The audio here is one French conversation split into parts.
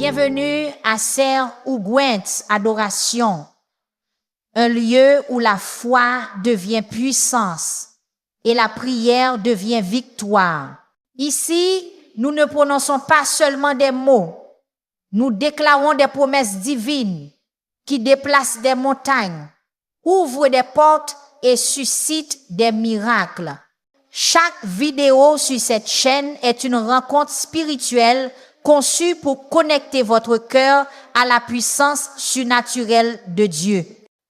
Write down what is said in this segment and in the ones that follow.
Bienvenue à Serre Ougouent Adoration, un lieu où la foi devient puissance et la prière devient victoire. Ici, nous ne prononçons pas seulement des mots, nous déclarons des promesses divines qui déplacent des montagnes, ouvrent des portes et suscitent des miracles. Chaque vidéo sur cette chaîne est une rencontre spirituelle conçue pour connecter votre cœur à la puissance surnaturelle de Dieu.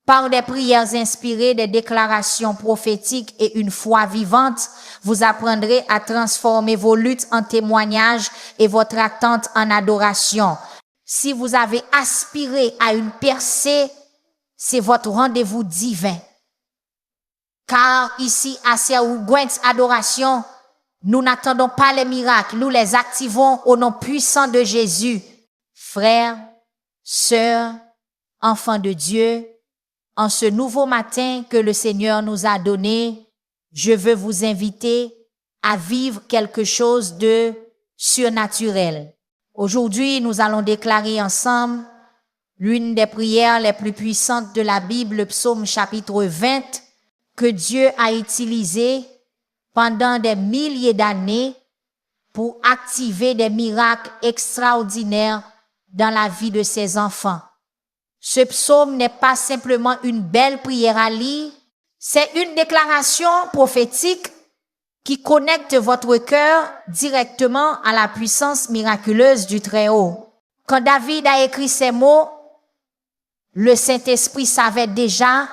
Par des prières inspirées, des déclarations prophétiques et une foi vivante, vous apprendrez à transformer vos luttes en témoignages et votre attente en adoration. Si vous avez aspiré à une percée, c'est votre rendez-vous divin. Car ici, à Serre Ougouent Adoration, nous n'attendons pas les miracles, nous les activons au nom puissant de Jésus. Frères, sœurs, enfants de Dieu, en ce nouveau matin que le Seigneur nous a donné, je veux vous inviter à vivre quelque chose de surnaturel. Aujourd'hui, nous allons déclarer ensemble l'une des prières les plus puissantes de la Bible, le psaume chapitre 20, que Dieu a utilisé pendant des milliers d'années pour activer des miracles extraordinaires dans la vie de ses enfants. Ce psaume n'est pas simplement une belle prière à lire, c'est une déclaration prophétique qui connecte votre cœur directement à la puissance miraculeuse du Très-Haut. Quand David a écrit ces mots, le Saint-Esprit savait déjà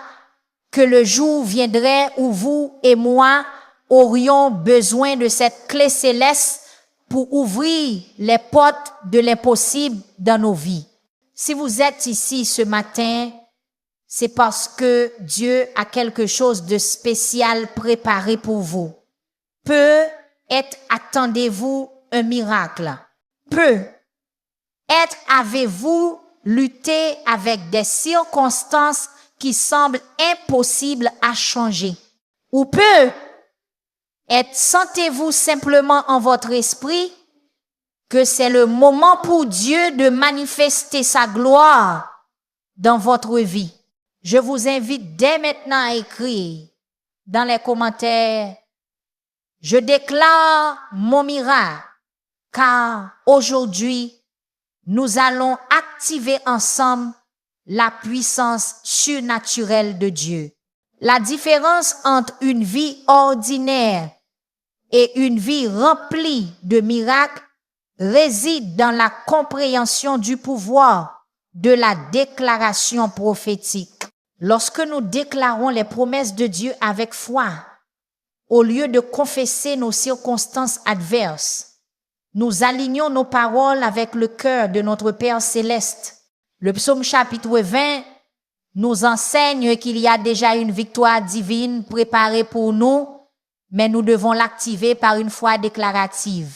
que le jour viendrait où vous et moi aurions besoin de cette clé céleste pour ouvrir les portes de l'impossible dans nos vies. Si vous êtes ici ce matin, c'est parce que Dieu a quelque chose de spécial préparé pour vous. Peut-être attendez-vous un miracle. Peut-être avez-vous lutté avec des circonstances qui semblent impossibles à changer. Ou peut-être sentez-vous simplement en votre esprit que c'est le moment pour Dieu de manifester sa gloire dans votre vie. Je vous invite dès maintenant à écrire dans les commentaires: je déclare mon miracle, car aujourd'hui, nous allons activer ensemble la puissance surnaturelle de Dieu. La différence entre une vie ordinaire et une vie remplie de miracles réside dans la compréhension du pouvoir de la déclaration prophétique. Lorsque nous déclarons les promesses de Dieu avec foi, au lieu de confesser nos circonstances adverses, nous alignons nos paroles avec le cœur de notre Père céleste. Le psaume chapitre 20 nous enseigne qu'il y a déjà une victoire divine préparée pour nous, mais nous devons l'activer par une foi déclarative.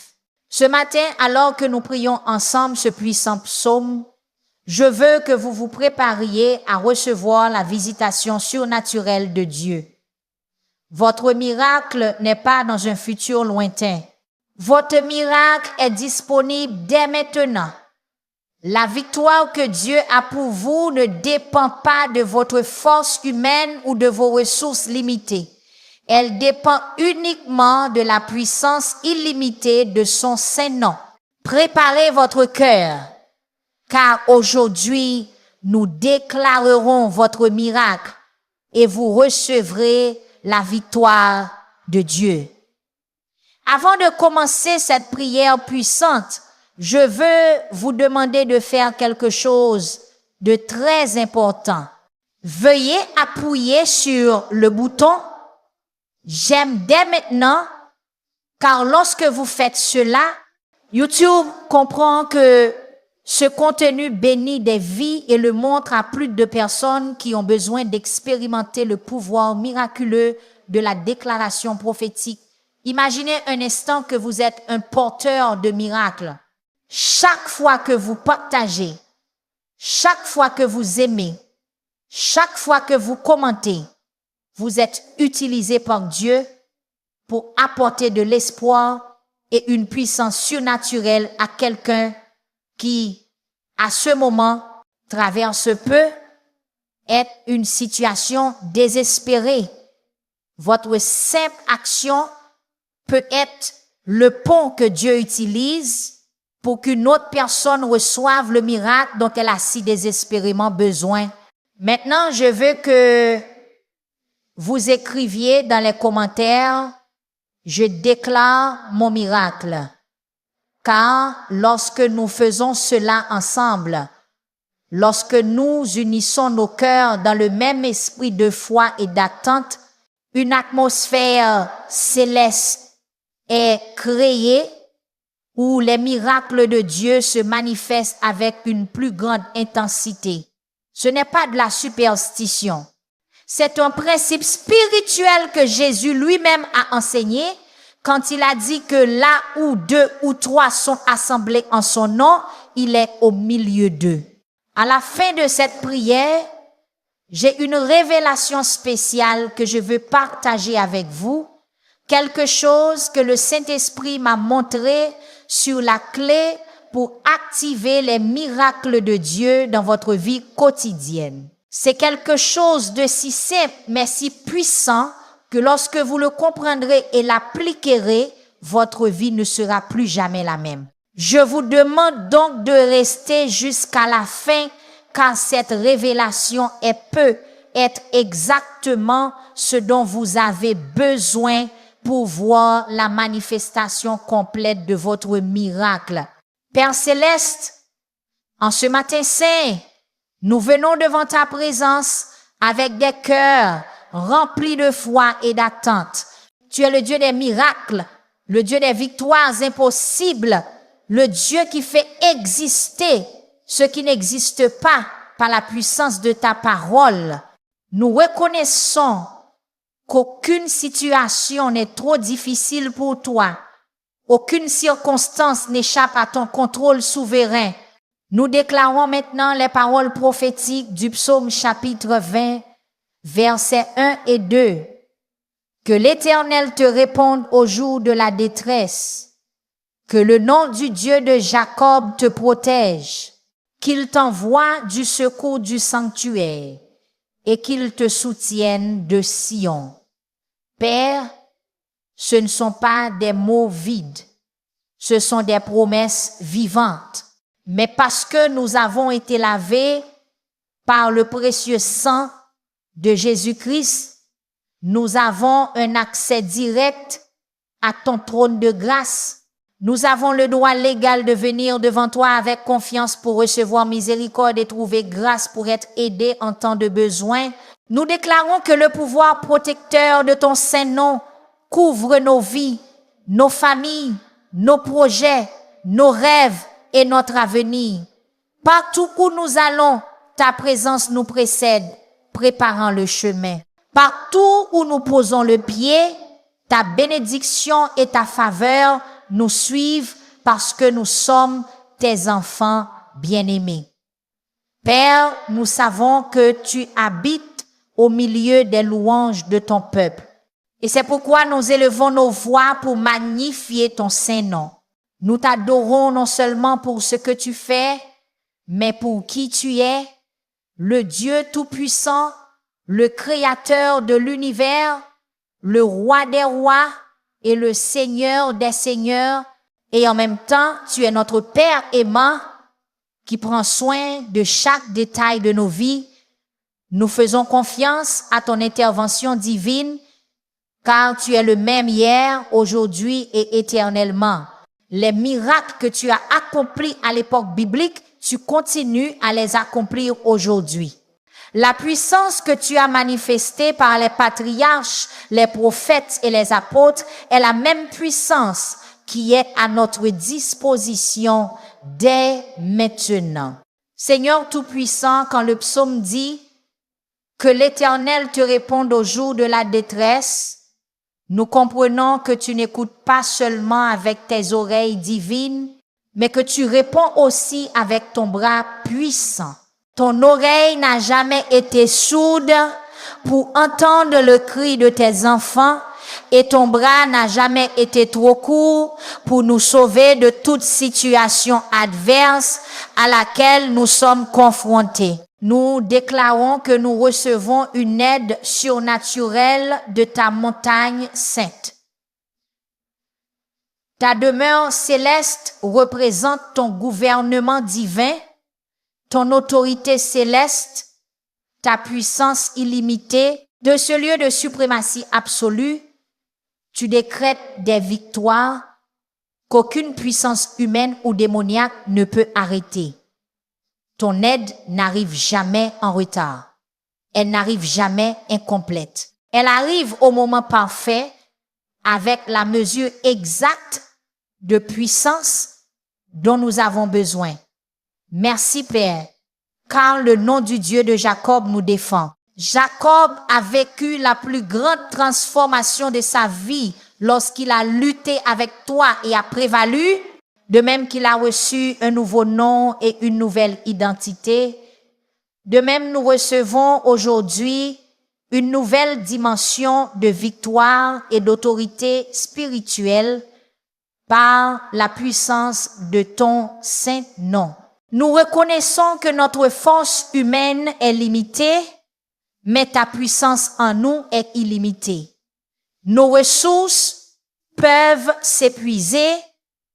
Ce matin, alors que nous prions ensemble ce puissant psaume, je veux que vous vous prépariez à recevoir la visitation surnaturelle de Dieu. Votre miracle n'est pas dans un futur lointain. Votre miracle est disponible dès maintenant. La victoire que Dieu a pour vous ne dépend pas de votre force humaine ou de vos ressources limitées. Elle dépend uniquement de la puissance illimitée de son Saint-Nom. Préparez votre cœur, car aujourd'hui, nous déclarerons votre miracle et vous recevrez la victoire de Dieu. Avant de commencer cette prière puissante, je veux vous demander de faire quelque chose de très important. Veuillez appuyer sur le bouton « J'aime dès maintenant » car lorsque vous faites cela, YouTube comprend que ce contenu bénit des vies et le montre à plus de personnes qui ont besoin d'expérimenter le pouvoir miraculeux de la déclaration prophétique. Imaginez un instant que vous êtes un porteur de miracles. Chaque fois que vous partagez, chaque fois que vous aimez, chaque fois que vous commentez, vous êtes utilisé par Dieu pour apporter de l'espoir et une puissance surnaturelle à quelqu'un qui à ce moment, traverse peut être une situation désespérée. Votre simple action peut être le pont que Dieu utilise pour qu'une autre personne reçoive le miracle dont elle a si désespérément besoin. Maintenant, je veux que vous écriviez dans les commentaires, je déclare mon miracle. Car lorsque nous faisons cela ensemble, lorsque nous unissons nos cœurs dans le même esprit de foi et d'attente, une atmosphère céleste est créée où les miracles de Dieu se manifestent avec une plus grande intensité. Ce n'est pas de la superstition. C'est un principe spirituel que Jésus lui-même a enseigné quand il a dit que là où 2 ou 3 sont assemblés en son nom, il est au milieu d'eux. À la fin de cette prière, j'ai une révélation spéciale que je veux partager avec vous, quelque chose que le Saint-Esprit m'a montré sur la clé pour activer les miracles de Dieu dans votre vie quotidienne. C'est quelque chose de si simple mais si puissant que lorsque vous le comprendrez et l'appliquerez, votre vie ne sera plus jamais la même. Je vous demande donc de rester jusqu'à la fin car cette révélation peut être exactement ce dont vous avez besoin pour voir la manifestation complète de votre miracle. Père Céleste, en ce matin saint, nous venons devant ta présence avec des cœurs remplis de foi et d'attente. Tu es le Dieu des miracles, le Dieu des victoires impossibles, le Dieu qui fait exister ce qui n'existe pas par la puissance de ta parole. Nous reconnaissons qu'aucune situation n'est trop difficile pour toi. Aucune circonstance n'échappe à ton contrôle souverain. Nous déclarons maintenant les paroles prophétiques du psaume chapitre 20, versets 1 et 2. Que l'Éternel te réponde au jour de la détresse. Que le nom du Dieu de Jacob te protège. Qu'il t'envoie du secours du sanctuaire et qu'il te soutienne de Sion. Père, ce ne sont pas des mots vides, ce sont des promesses vivantes. Mais parce que nous avons été lavés par le précieux sang de Jésus-Christ, nous avons un accès direct à ton trône de grâce. Nous avons le droit légal de venir devant toi avec confiance pour recevoir miséricorde et trouver grâce pour être aidés en temps de besoin. Nous déclarons que le pouvoir protecteur de ton saint nom couvre nos vies, nos familles, nos projets, nos rêves et notre avenir. Partout où nous allons, ta présence nous précède, préparant le chemin. Partout où nous posons le pied, ta bénédiction et ta faveur nous suivent parce que nous sommes tes enfants bien-aimés. Père, nous savons que tu habites au milieu des louanges de ton peuple. Et c'est pourquoi nous élevons nos voix pour magnifier ton saint nom. Nous t'adorons non seulement pour ce que tu fais, mais pour qui tu es, le Dieu tout-puissant, le créateur de l'univers, le roi des rois et le Seigneur des seigneurs. Et en même temps, tu es notre Père aimant qui prend soin de chaque détail de nos vies. Nous faisons confiance à ton intervention divine, car tu es le même hier, aujourd'hui et éternellement. Les miracles que tu as accomplis à l'époque biblique, tu continues à les accomplir aujourd'hui. La puissance que tu as manifestée par les patriarches, les prophètes et les apôtres est la même puissance qui est à notre disposition dès maintenant. Seigneur Tout-Puissant, quand le psaume dit que l'Éternel te réponde au jour de la détresse, nous comprenons que tu n'écoutes pas seulement avec tes oreilles divines, mais que tu réponds aussi avec ton bras puissant. Ton oreille n'a jamais été sourde pour entendre le cri de tes enfants et ton bras n'a jamais été trop court pour nous sauver de toute situation adverse à laquelle nous sommes confrontés. Nous déclarons que nous recevons une aide surnaturelle de ta montagne sainte. Ta demeure céleste représente ton gouvernement divin, ton autorité céleste, ta puissance illimitée. De ce lieu de suprématie absolue, tu décrètes des victoires qu'aucune puissance humaine ou démoniaque ne peut arrêter. Ton aide n'arrive jamais en retard. Elle n'arrive jamais incomplète. Elle arrive au moment parfait avec la mesure exacte de puissance dont nous avons besoin. Merci Père, car le nom du Dieu de Jacob nous défend. Jacob a vécu la plus grande transformation de sa vie lorsqu'il a lutté avec toi et a prévalu, de même qu'il a reçu un nouveau nom et une nouvelle identité. De même, nous recevons aujourd'hui une nouvelle dimension de victoire et d'autorité spirituelle par la puissance de ton saint nom. Nous reconnaissons que notre force humaine est limitée, mais ta puissance en nous est illimitée. Nos ressources peuvent s'épuiser,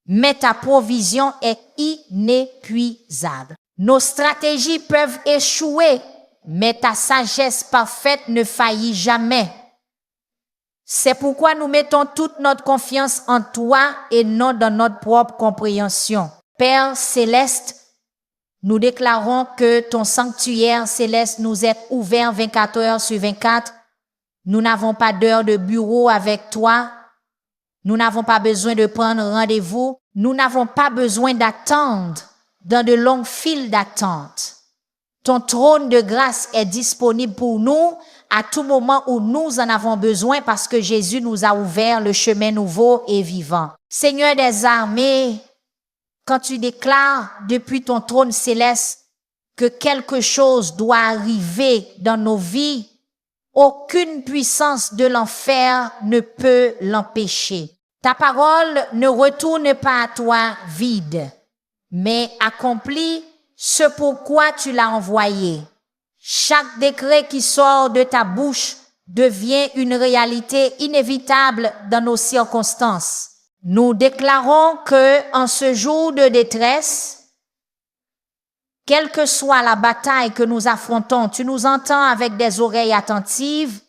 mais ta provision est inépuisable. Nos stratégies peuvent échouer, mais ta sagesse parfaite ne faillit jamais. C'est pourquoi nous mettons toute notre confiance en toi et non dans notre propre compréhension. Père céleste, nous déclarons que ton sanctuaire céleste nous est ouvert 24 heures sur 24. Nous n'avons pas d'heure de bureau avec toi. Nous n'avons pas besoin de prendre rendez-vous. Nous n'avons pas besoin d'attendre dans de longues files d'attente. Ton trône de grâce est disponible pour nous à tout moment où nous en avons besoin parce que Jésus nous a ouvert le chemin nouveau et vivant. Seigneur des armées, quand tu déclares depuis ton trône céleste que quelque chose doit arriver dans nos vies, aucune puissance de l'enfer ne peut l'empêcher. Ta parole ne retourne pas à toi vide, mais accomplit ce pourquoi tu l'as envoyé. Chaque décret qui sort de ta bouche devient une réalité inévitable dans nos circonstances. Nous déclarons que en ce jour de détresse, quelle que soit la bataille que nous affrontons, tu nous entends avec des oreilles attentives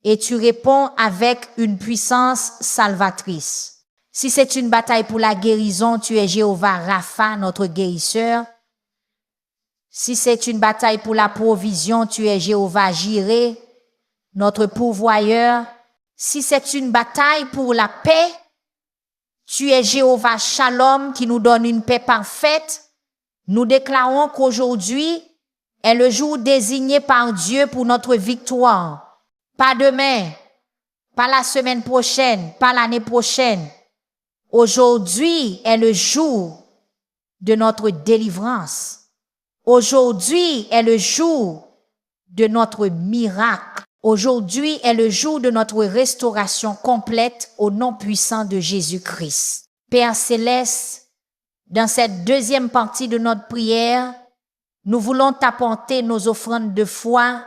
et tu réponds avec une puissance salvatrice. Si c'est une bataille pour la guérison, tu es Jéhovah Rapha, notre guérisseur. Si c'est une bataille pour la provision, tu es Jéhovah Jireh, notre pourvoyeur. Si c'est une bataille pour la paix, tu es Jéhovah Shalom qui nous donne une paix parfaite. Nous déclarons qu'aujourd'hui est le jour désigné par Dieu pour notre victoire. Pas demain, pas la semaine prochaine, pas l'année prochaine. Aujourd'hui est le jour de notre délivrance. Aujourd'hui est le jour de notre miracle. Aujourd'hui est le jour de notre restauration complète au nom puissant de Jésus-Christ. Père céleste, dans cette deuxième partie de notre prière, nous voulons t'apporter nos offrandes de foi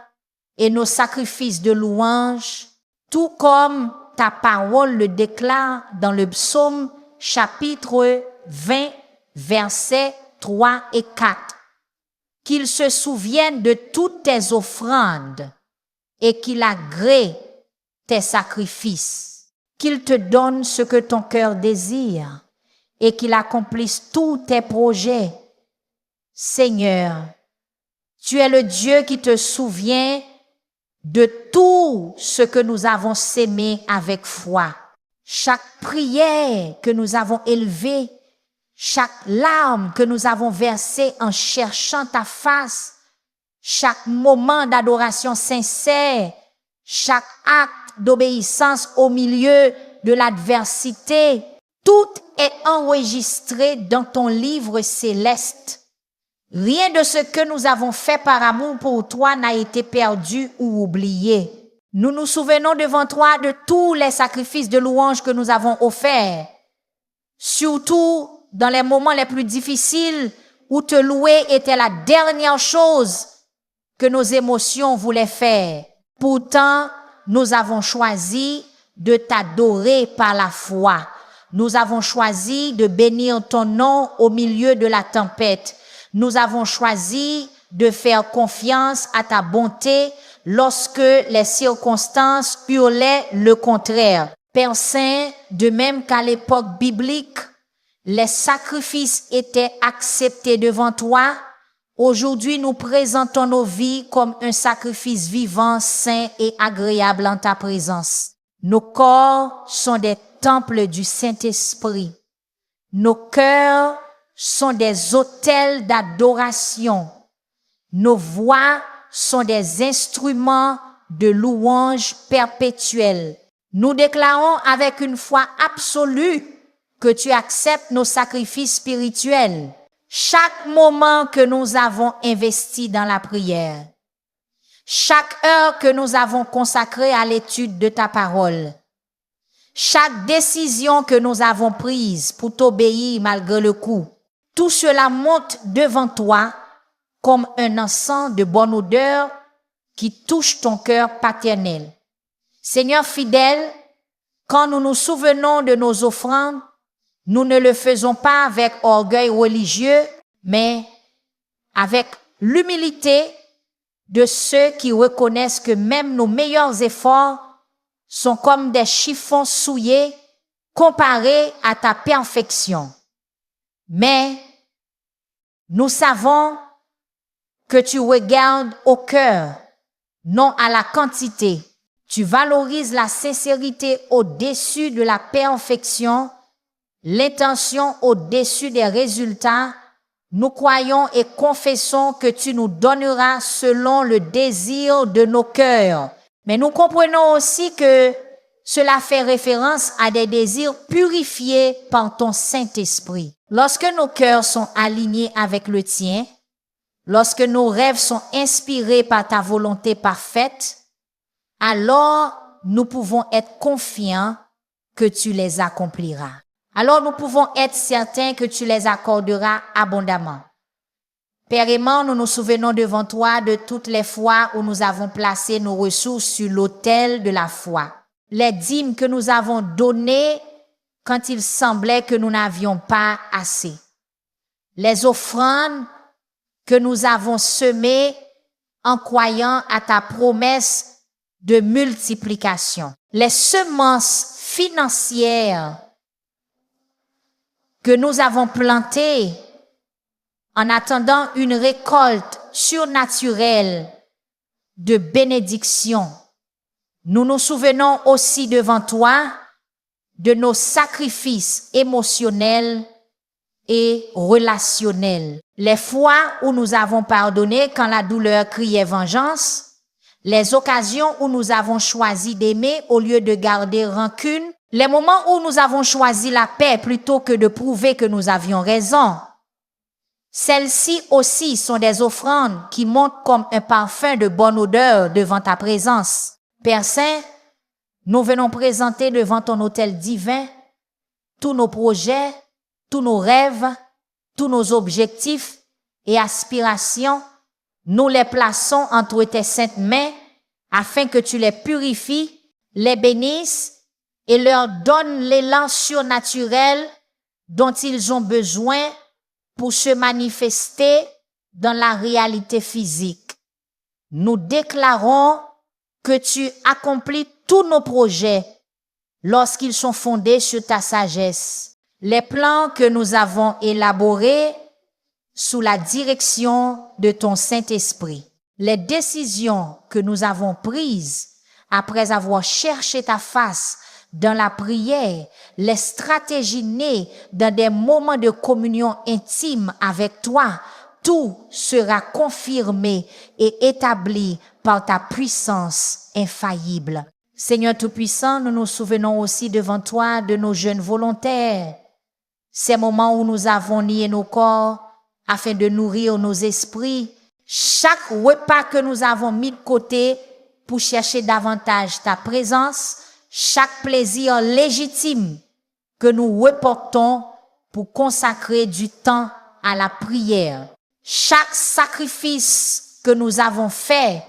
et nos sacrifices de louange, tout comme ta parole le déclare dans le psaume chapitre 20, versets 3 et 4. Qu'il se souvienne de toutes tes offrandes et qu'il agrée tes sacrifices, qu'il te donne ce que ton cœur désire et qu'il accomplisse tous tes projets. Seigneur, tu es le Dieu qui te souvient de tout ce que nous avons sémé avec foi. Chaque prière que nous avons élevée, chaque larme que nous avons versée en cherchant ta face, chaque moment d'adoration sincère, chaque acte d'obéissance au milieu de l'adversité, tout est enregistré dans ton livre céleste. Rien de ce que nous avons fait par amour pour toi n'a été perdu ou oublié. Nous nous souvenons devant toi de tous les sacrifices de louange que nous avons offerts, surtout dans les moments les plus difficiles où te louer était la dernière chose que nos émotions voulaient faire. Pourtant, nous avons choisi de t'adorer par la foi. Nous avons choisi de bénir ton nom au milieu de la tempête. Nous avons choisi de faire confiance à ta bonté lorsque les circonstances hurlaient le contraire. Père Saint, de même qu'à l'époque biblique, les sacrifices étaient acceptés devant toi. Aujourd'hui, nous présentons nos vies comme un sacrifice vivant, saint et agréable en ta présence. Nos corps sont des temples du Saint-Esprit. Nos cœurs sont des autels d'adoration. Nos voix sont des instruments de louange perpétuelle. Nous déclarons avec une foi absolue que tu acceptes nos sacrifices spirituels. Chaque moment que nous avons investi dans la prière, chaque heure que nous avons consacrée à l'étude de ta parole, chaque décision que nous avons prise pour t'obéir malgré le coup, tout cela monte devant toi comme un encens de bonne odeur qui touche ton cœur paternel. Seigneur fidèle, quand nous nous souvenons de nos offrandes, nous ne le faisons pas avec orgueil religieux, mais avec l'humilité de ceux qui reconnaissent que même nos meilleurs efforts sont comme des chiffons souillés comparés à ta perfection. Mais nous savons que tu regardes au cœur, non à la quantité. Tu valorises la sincérité au-dessus de la perfection, l'intention au-dessus des résultats. Nous croyons et confessons que tu nous donneras selon le désir de nos cœurs. Mais nous comprenons aussi que cela fait référence à des désirs purifiés par ton Saint-Esprit. Lorsque nos cœurs sont alignés avec le tien, lorsque nos rêves sont inspirés par ta volonté parfaite, alors nous pouvons être confiants que tu les accompliras. Alors nous pouvons être certains que tu les accorderas abondamment. Père aimant, nous nous souvenons devant toi de toutes les fois où nous avons placé nos ressources sur l'autel de la foi. Les dîmes que nous avons données quand il semblait que nous n'avions pas assez. Les offrandes que nous avons semées en croyant à ta promesse de multiplication. Les semences financières que nous avons plantées en attendant une récolte surnaturelle de bénédiction. Nous nous souvenons aussi devant toi de nos sacrifices émotionnels et relationnels. Les fois où nous avons pardonné quand la douleur criait vengeance, les occasions où nous avons choisi d'aimer au lieu de garder rancune, les moments où nous avons choisi la paix plutôt que de prouver que nous avions raison. Celles-ci aussi sont des offrandes qui montent comme un parfum de bonne odeur devant ta présence. Père Saint, nous venons présenter devant ton autel divin tous nos projets, tous nos rêves, tous nos objectifs et aspirations. Nous les plaçons entre tes saintes mains afin que tu les purifies, les bénisses et leur donnes l'élan surnaturel dont ils ont besoin pour se manifester dans la réalité physique. Nous déclarons que tu accomplis tous nos projets lorsqu'ils sont fondés sur ta sagesse. Les plans que nous avons élaborés sous la direction de ton Saint-Esprit. Les décisions que nous avons prises après avoir cherché ta face dans la prière, les stratégies nées dans des moments de communion intime avec toi, tout sera confirmé et établi par ta puissance infaillible. Seigneur Tout-Puissant, nous nous souvenons aussi devant toi de nos jeunes volontaires, ces moments où nous avons nié nos corps afin de nourrir nos esprits, chaque repas que nous avons mis de côté pour chercher davantage ta présence, chaque plaisir légitime que nous reportons pour consacrer du temps à la prière, chaque sacrifice que nous avons fait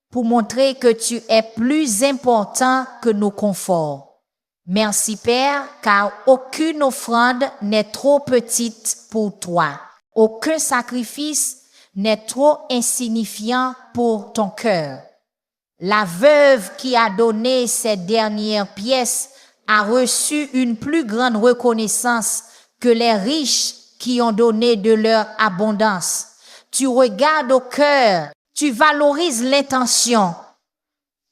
pour montrer que tu es plus important que nos conforts. Merci Père, car aucune offrande n'est trop petite pour toi. Aucun sacrifice n'est trop insignifiant pour ton cœur. La veuve qui a donné ses dernières pièces a reçu une plus grande reconnaissance que les riches qui ont donné de leur abondance. Tu regardes au cœur, tu valorises l'intention,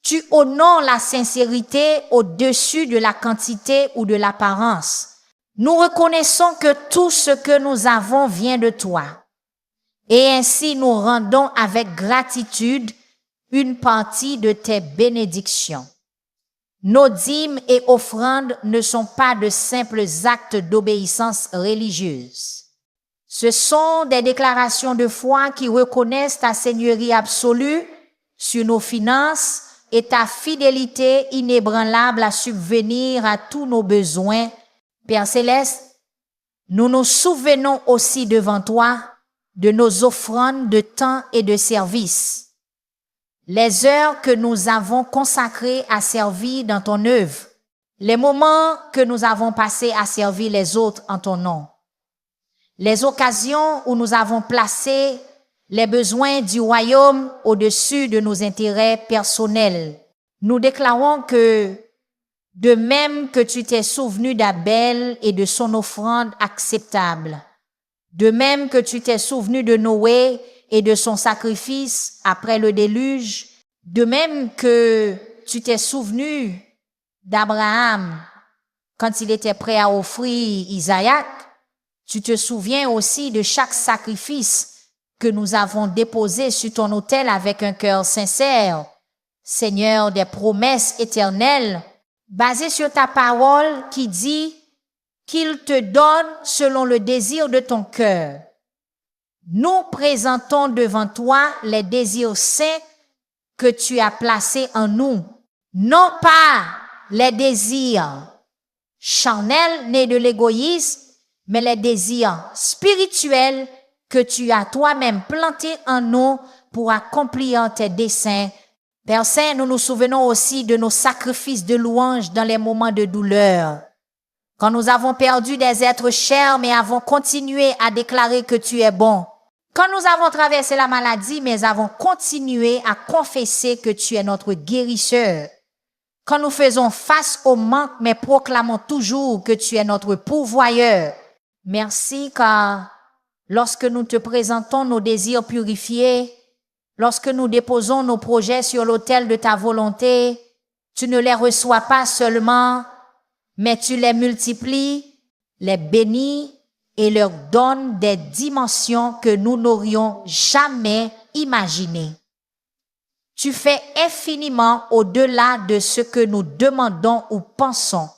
tu honores la sincérité au-dessus de la quantité ou de l'apparence. Nous reconnaissons que tout ce que nous avons vient de toi. Et ainsi nous rendons avec gratitude une partie de tes bénédictions. Nos dîmes et offrandes ne sont pas de simples actes d'obéissance religieuse. Ce sont des déclarations de foi qui reconnaissent ta seigneurie absolue sur nos finances et ta fidélité inébranlable à subvenir à tous nos besoins. Père Céleste, nous nous souvenons aussi devant toi de nos offrandes de temps et de service. Les heures que nous avons consacrées à servir dans ton œuvre, les moments que nous avons passés à servir les autres en ton nom, les occasions où nous avons placé les besoins du royaume au-dessus de nos intérêts personnels. Nous déclarons que, de même que tu t'es souvenu d'Abel et de son offrande acceptable, de même que tu t'es souvenu de Noé et de son sacrifice après le déluge, de même que tu t'es souvenu d'Abraham quand il était prêt à offrir Isaac, tu te souviens aussi de chaque sacrifice que nous avons déposé sur ton autel avec un cœur sincère, Seigneur des promesses éternelles, basées sur ta parole qui dit qu'il te donne selon le désir de ton cœur. Nous présentons devant toi les désirs saints que tu as placés en nous, non pas les désirs charnels nés de l'égoïsme, mais les désirs spirituels que tu as toi-même plantés en nous pour accomplir tes desseins. Père Saint, nous nous souvenons aussi de nos sacrifices de louange dans les moments de douleur. Quand nous avons perdu des êtres chers, mais avons continué à déclarer que tu es bon. Quand nous avons traversé la maladie, mais avons continué à confesser que tu es notre guérisseur. Quand nous faisons face au manque, mais proclamons toujours que tu es notre pourvoyeur. Merci car lorsque nous te présentons nos désirs purifiés, lorsque nous déposons nos projets sur l'autel de ta volonté, tu ne les reçois pas seulement, mais tu les multiplies, les bénis et leur donnes des dimensions que nous n'aurions jamais imaginées. Tu fais infiniment au-delà de ce que nous demandons ou pensons.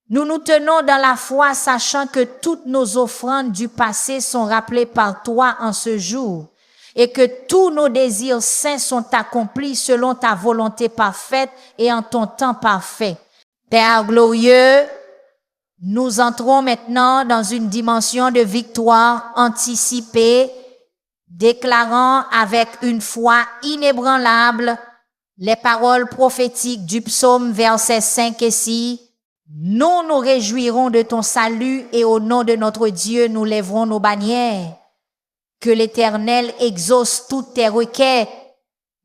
Nous nous tenons dans la foi, sachant que toutes nos offrandes du passé sont rappelées par toi en ce jour et que tous nos désirs saints sont accomplis selon ta volonté parfaite et en ton temps parfait. Père glorieux, nous entrons maintenant dans une dimension de victoire anticipée, déclarant avec une foi inébranlable les paroles prophétiques du psaume versets 5 et 6. Nous nous réjouirons de ton salut et au nom de notre Dieu, nous lèverons nos bannières. Que l'Éternel exauce toutes tes requêtes.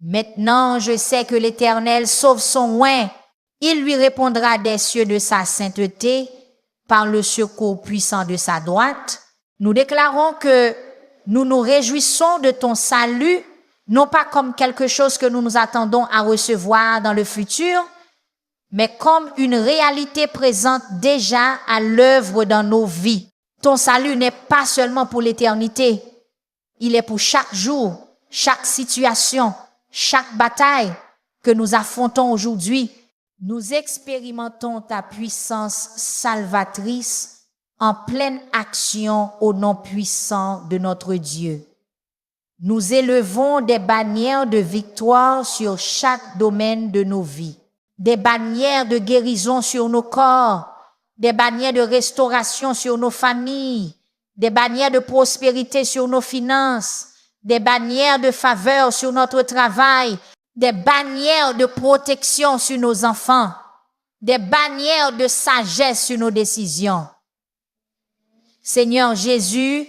Maintenant, je sais que l'Éternel sauve son oint. Il lui répondra des cieux de sa sainteté par le secours puissant de sa droite. Nous déclarons que nous nous réjouissons de ton salut, non pas comme quelque chose que nous nous attendons à recevoir dans le futur, mais comme une réalité présente déjà à l'œuvre dans nos vies. Ton salut n'est pas seulement pour l'éternité, il est pour chaque jour, chaque situation, chaque bataille que nous affrontons aujourd'hui. Nous expérimentons ta puissance salvatrice en pleine action au nom puissant de notre Dieu. Nous élevons des bannières de victoire sur chaque domaine de nos vies, des bannières de guérison sur nos corps, des bannières de restauration sur nos familles, des bannières de prospérité sur nos finances, des bannières de faveur sur notre travail, des bannières de protection sur nos enfants, des bannières de sagesse sur nos décisions. Seigneur Jésus,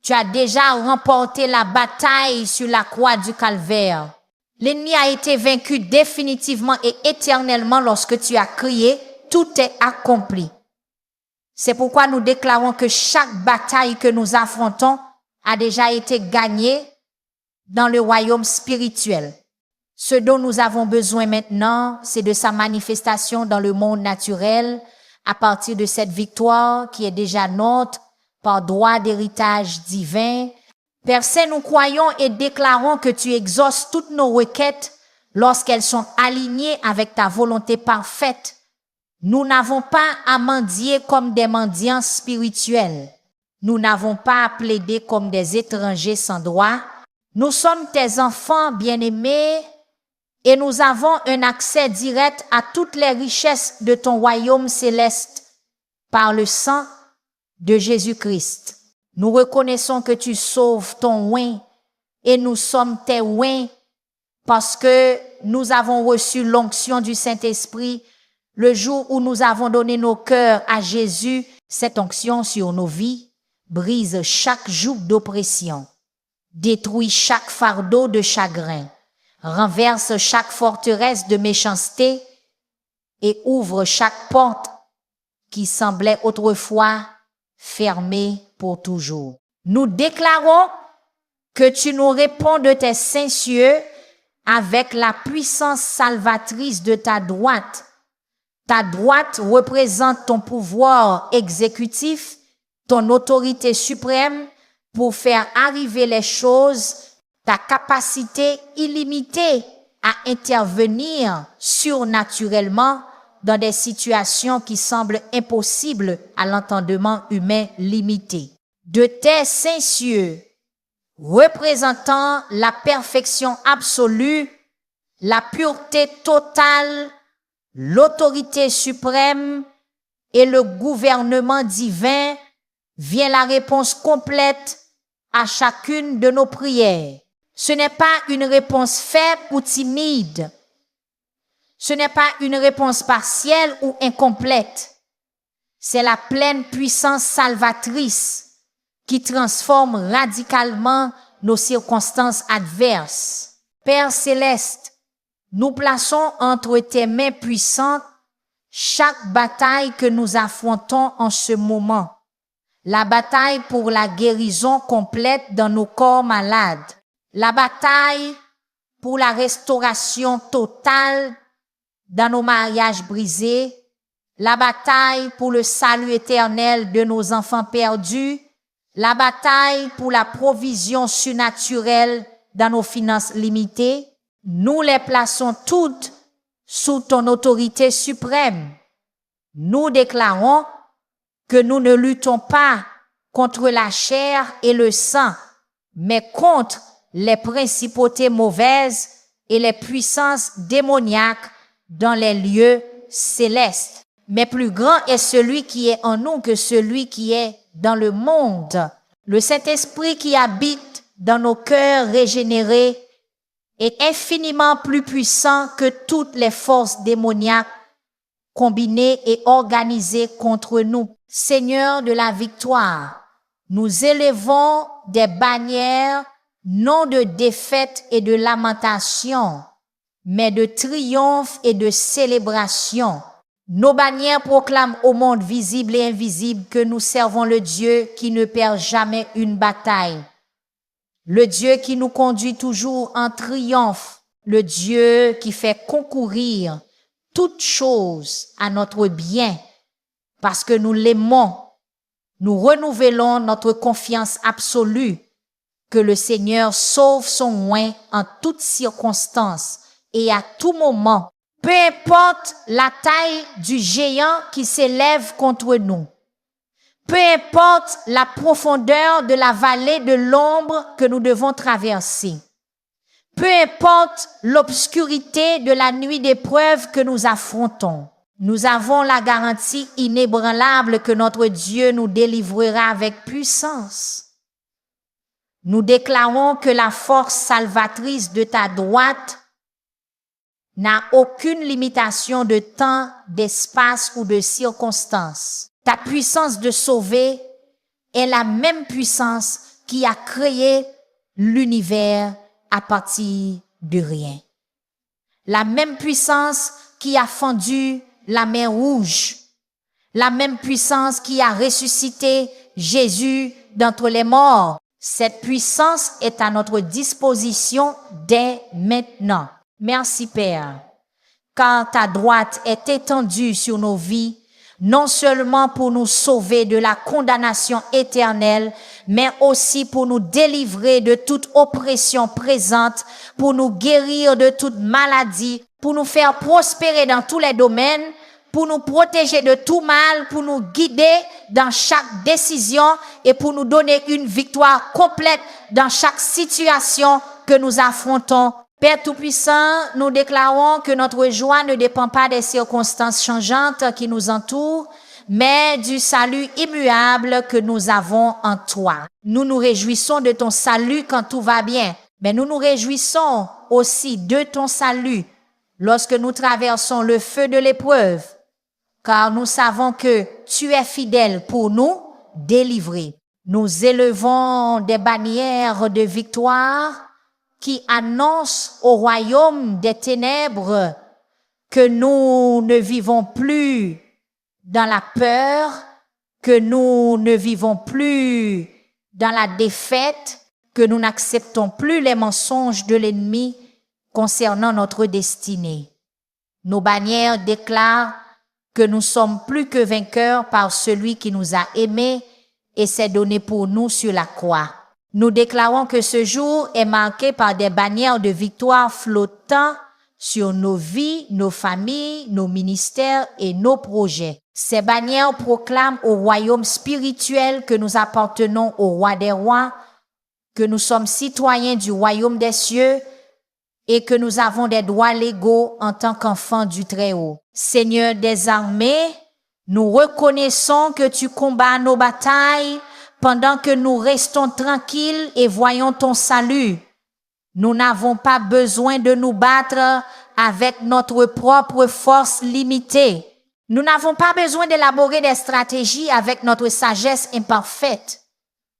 tu as déjà remporté la bataille sur la croix du Calvaire. L'ennemi a été vaincu définitivement et éternellement lorsque tu as crié, tout est accompli. C'est pourquoi nous déclarons que chaque bataille que nous affrontons a déjà été gagnée dans le royaume spirituel. Ce dont nous avons besoin maintenant, c'est de sa manifestation dans le monde naturel à partir de cette victoire qui est déjà nôtre par droit d'héritage divin. Père Saint, nous croyons et déclarons que tu exauces toutes nos requêtes lorsqu'elles sont alignées avec ta volonté parfaite. Nous n'avons pas à mendier comme des mendiants spirituels. Nous n'avons pas à plaider comme des étrangers sans droit. Nous sommes tes enfants bien-aimés et nous avons un accès direct à toutes les richesses de ton royaume céleste par le sang de Jésus-Christ. Nous reconnaissons que tu sauves ton oint et nous sommes tes oints parce que nous avons reçu l'onction du Saint-Esprit le jour où nous avons donné nos cœurs à Jésus. Cette onction sur nos vies brise chaque joug d'oppression, détruit chaque fardeau de chagrin, renverse chaque forteresse de méchanceté et ouvre chaque porte qui semblait autrefois fermée pour toujours. Nous déclarons que tu nous réponds de tes saints cieux avec la puissance salvatrice de ta droite. Ta droite représente ton pouvoir exécutif, ton autorité suprême pour faire arriver les choses, ta capacité illimitée à intervenir surnaturellement dans des situations qui semblent impossibles à l'entendement humain limité. De tes saints cieux, représentant la perfection absolue, la pureté totale, l'autorité suprême et le gouvernement divin, vient la réponse complète à chacune de nos prières. Ce n'est pas une réponse faible ou timide. Ce n'est pas une réponse partielle ou incomplète. C'est la pleine puissance salvatrice qui transforme radicalement nos circonstances adverses. Père céleste, nous plaçons entre tes mains puissantes chaque bataille que nous affrontons en ce moment. La bataille pour la guérison complète dans nos corps malades. La bataille pour la restauration totale dans nos mariages brisés. La bataille pour le salut éternel de nos enfants perdus. La bataille pour la provision surnaturelle dans nos finances limitées. Nous les plaçons toutes sous ton autorité suprême. Nous déclarons que nous ne luttons pas contre la chair et le sang, mais contre les principautés mauvaises et les puissances démoniaques dans les lieux célestes. Mais plus grand est celui qui est en nous que celui qui est dans le monde. Le Saint-Esprit qui habite dans nos cœurs régénérés est infiniment plus puissant que toutes les forces démoniaques combinées et organisées contre nous. Seigneur de la victoire, nous élevons des bannières non de défaite et de lamentation, mais de triomphe et de célébration. Nos bannières proclament au monde visible et invisible que nous servons le Dieu qui ne perd jamais une bataille. Le Dieu qui nous conduit toujours en triomphe, le Dieu qui fait concourir toutes choses à notre bien, parce que nous l'aimons. Nous renouvelons notre confiance absolue que le Seigneur sauve son oint en toutes circonstances et à tout moment, peu importe la taille du géant qui s'élève contre nous, Peu importe la profondeur de la vallée de l'ombre que nous devons traverser. Peu importe l'obscurité de la nuit d'épreuve que nous affrontons. Nous avons la garantie inébranlable que notre Dieu nous délivrera avec puissance. Nous déclarons que la force salvatrice de ta droite n'a aucune limitation de temps, d'espace ou de circonstance. Ta puissance de sauver est la même puissance qui a créé l'univers à partir de rien. La même puissance qui a fendu la mer Rouge. La même puissance qui a ressuscité Jésus d'entre les morts. Cette puissance est à notre disposition dès maintenant. Merci Père, car ta droite est étendue sur nos vies, non seulement pour nous sauver de la condamnation éternelle, mais aussi pour nous délivrer de toute oppression présente, pour nous guérir de toute maladie, pour nous faire prospérer dans tous les domaines, pour nous protéger de tout mal, pour nous guider dans chaque décision et pour nous donner une victoire complète dans chaque situation que nous affrontons. Père Tout-Puissant, nous déclarons que notre joie ne dépend pas des circonstances changeantes qui nous entourent, mais du salut immuable que nous avons en toi. Nous nous réjouissons de ton salut quand tout va bien, mais nous nous réjouissons aussi de ton salut lorsque nous traversons le feu de l'épreuve, car nous savons que tu es fidèle pour nous délivrer. Nous élevons des bannières de victoire qui annoncent au royaume des ténèbres que nous ne vivons plus dans la peur, que nous ne vivons plus dans la défaite, que nous n'acceptons plus les mensonges de l'ennemi concernant notre destinée. Nos bannières déclarent que nous sommes plus que vainqueurs par celui qui nous a aimés et s'est donné pour nous sur la croix. Nous déclarons que ce jour est marqué par des bannières de victoire flottant sur nos vies, nos familles, nos ministères et nos projets. Ces bannières proclament au royaume spirituel que nous appartenons au roi des rois, que nous sommes citoyens du royaume des cieux et que nous avons des droits légaux en tant qu'enfants du Très-Haut. Seigneur des armées, nous reconnaissons que tu combats nos batailles pendant que nous restons tranquilles et voyons ton salut. Nous n'avons pas besoin de nous battre avec notre propre force limitée. Nous n'avons pas besoin d'élaborer des stratégies avec notre sagesse imparfaite.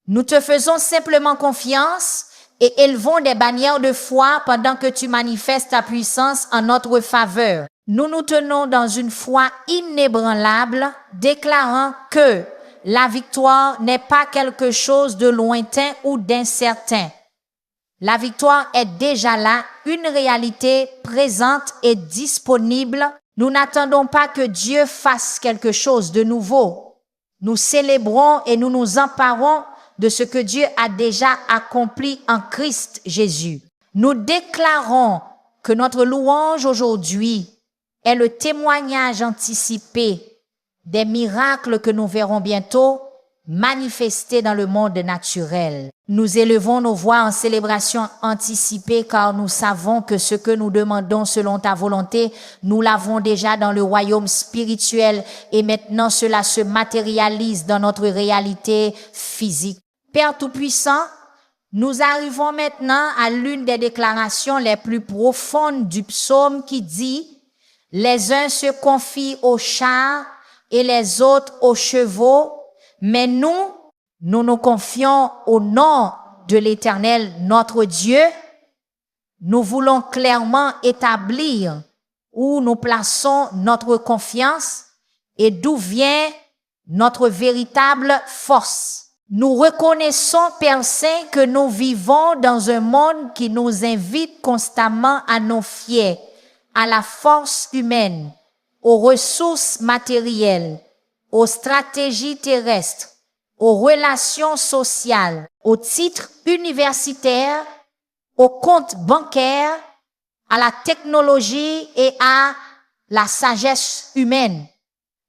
Nous te faisons simplement confiance et élevons des bannières de foi pendant que tu manifestes ta puissance en notre faveur. Nous nous tenons dans une foi inébranlable, déclarant que la victoire n'est pas quelque chose de lointain ou d'incertain. La victoire est déjà là, une réalité présente et disponible. Nous n'attendons pas que Dieu fasse quelque chose de nouveau. Nous célébrons et nous nous emparons de ce que Dieu a déjà accompli en Christ Jésus. Nous déclarons que notre louange aujourd'hui est le témoignage anticipé des miracles que nous verrons bientôt manifestés dans le monde naturel. Nous élevons nos voix en célébration anticipée car nous savons que ce que nous demandons selon ta volonté, nous l'avons déjà dans le royaume spirituel et maintenant cela se matérialise dans notre réalité physique. Père Tout-Puissant, nous arrivons maintenant à l'une des déclarations les plus profondes du psaume qui dit « Les uns se confient aux chars et les autres aux chevaux, mais nous nous confions au nom de l'Éternel, notre Dieu. Nous voulons clairement établir où nous plaçons notre confiance et d'où vient notre véritable force. Nous reconnaissons, Père Saint, que nous vivons dans un monde qui nous invite constamment à nous fier à la force humaine, aux ressources matérielles, aux stratégies terrestres, aux relations sociales, aux titres universitaires, aux comptes bancaires, à la technologie et à la sagesse humaine.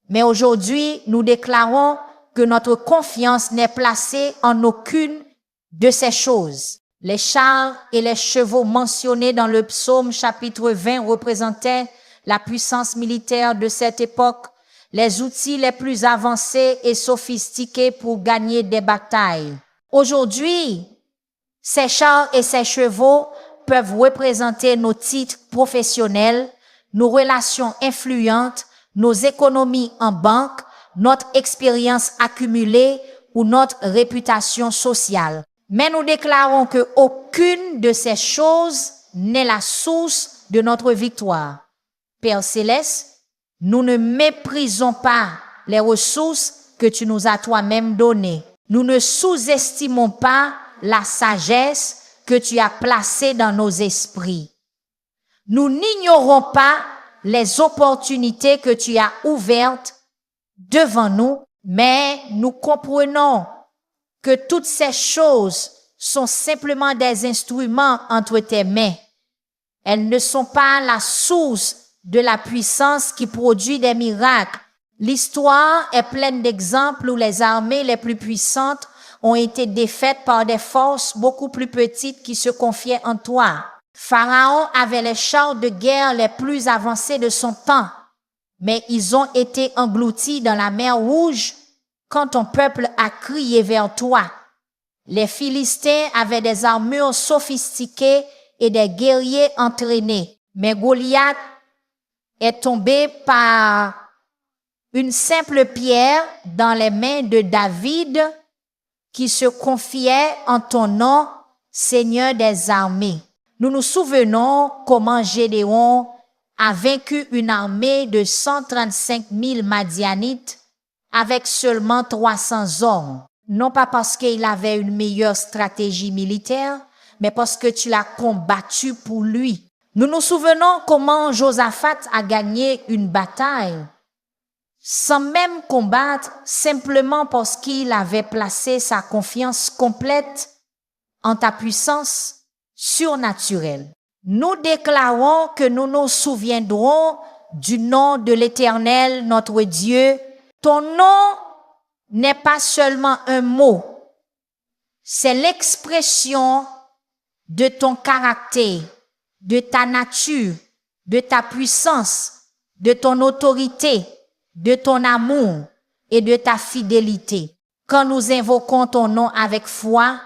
Mais aujourd'hui, nous déclarons que notre confiance n'est placée en aucune de ces choses. Les chars et les chevaux mentionnés dans le psaume chapitre 20 représentaient la puissance militaire de cette époque, les outils les plus avancés et sophistiqués pour gagner des batailles. Aujourd'hui, ces chars et ces chevaux peuvent représenter nos titres professionnels, nos relations influentes, nos économies en banque, notre expérience accumulée ou notre réputation sociale. Mais nous déclarons que aucune de ces choses n'est la source de notre victoire. Père Céleste, nous ne méprisons pas les ressources que tu nous as toi-même données. Nous ne sous-estimons pas la sagesse que tu as placée dans nos esprits. Nous n'ignorons pas les opportunités que tu as ouvertes devant nous, mais nous comprenons que toutes ces choses sont simplement des instruments entre tes mains. Elles ne sont pas la source de la puissance qui produit des miracles. L'histoire est pleine d'exemples où les armées les plus puissantes ont été défaites par des forces beaucoup plus petites qui se confiaient en toi. Pharaon avait les chars de guerre les plus avancés de son temps, mais ils ont été engloutis dans la mer Rouge quand ton peuple a crié vers toi. Les Philistins avaient des armures sophistiquées et des guerriers entraînés, mais Goliath est tombé par une simple pierre dans les mains de David qui se confiait en ton nom, Seigneur des armées. Nous nous souvenons comment Gédéon a vaincu une armée de 135 000 Madianites avec seulement 300 hommes. Non pas parce qu'il avait une meilleure stratégie militaire, mais parce que tu l'as combattu pour lui. Nous nous souvenons comment Josaphat a gagné une bataille sans même combattre, simplement parce qu'il avait placé sa confiance complète en ta puissance surnaturelle. Nous déclarons que nous nous souviendrons du nom de l'Éternel, notre Dieu. Ton nom n'est pas seulement un mot, c'est l'expression de ton caractère, de ta nature, de ta puissance, de ton autorité, de ton amour et de ta fidélité. Quand nous invoquons ton nom avec foi,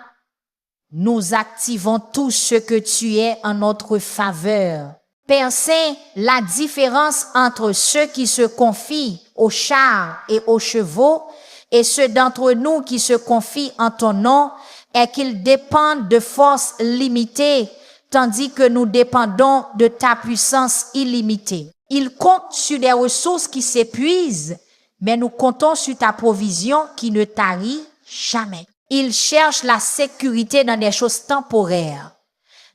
nous activons tout ce que tu es en notre faveur. Père Saint, la différence entre ceux qui se confient aux chars et aux chevaux et ceux d'entre nous qui se confient en ton nom est qu'ils dépendent de forces limitées, tandis que nous dépendons de ta puissance illimitée. Ils comptent sur des ressources qui s'épuisent, mais nous comptons sur ta provision qui ne tarit jamais. Ils cherchent la sécurité dans des choses temporaires,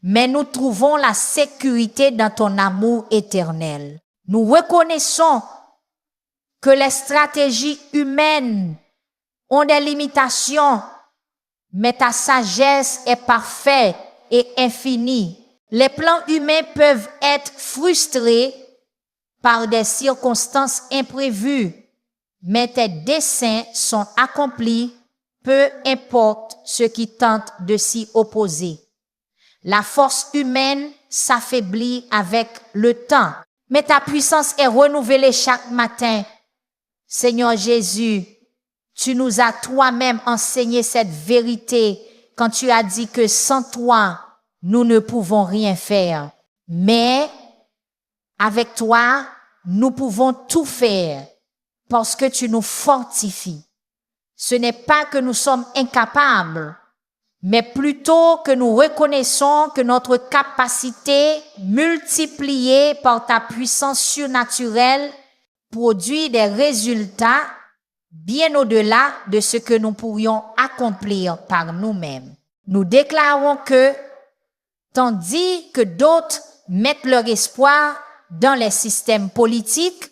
mais nous trouvons la sécurité dans ton amour éternel. Nous reconnaissons que les stratégies humaines ont des limitations, mais ta sagesse est parfaite et infinie. Les plans humains peuvent être frustrés par des circonstances imprévues, mais tes desseins sont accomplis, peu importe ce qui tente de s'y opposer. La force humaine s'affaiblit avec le temps, mais ta puissance est renouvelée chaque matin. Seigneur Jésus, tu nous as toi-même enseigné cette vérité quand tu as dit que sans toi, nous ne pouvons rien faire. Mais avec toi, nous pouvons tout faire parce que tu nous fortifies. Ce n'est pas que nous sommes incapables, mais plutôt que nous reconnaissons que notre capacité multipliée par ta puissance surnaturelle produit des résultats bien au-delà de ce que nous pourrions accomplir par nous-mêmes. Nous déclarons que, tandis que d'autres mettent leur espoir dans les systèmes politiques,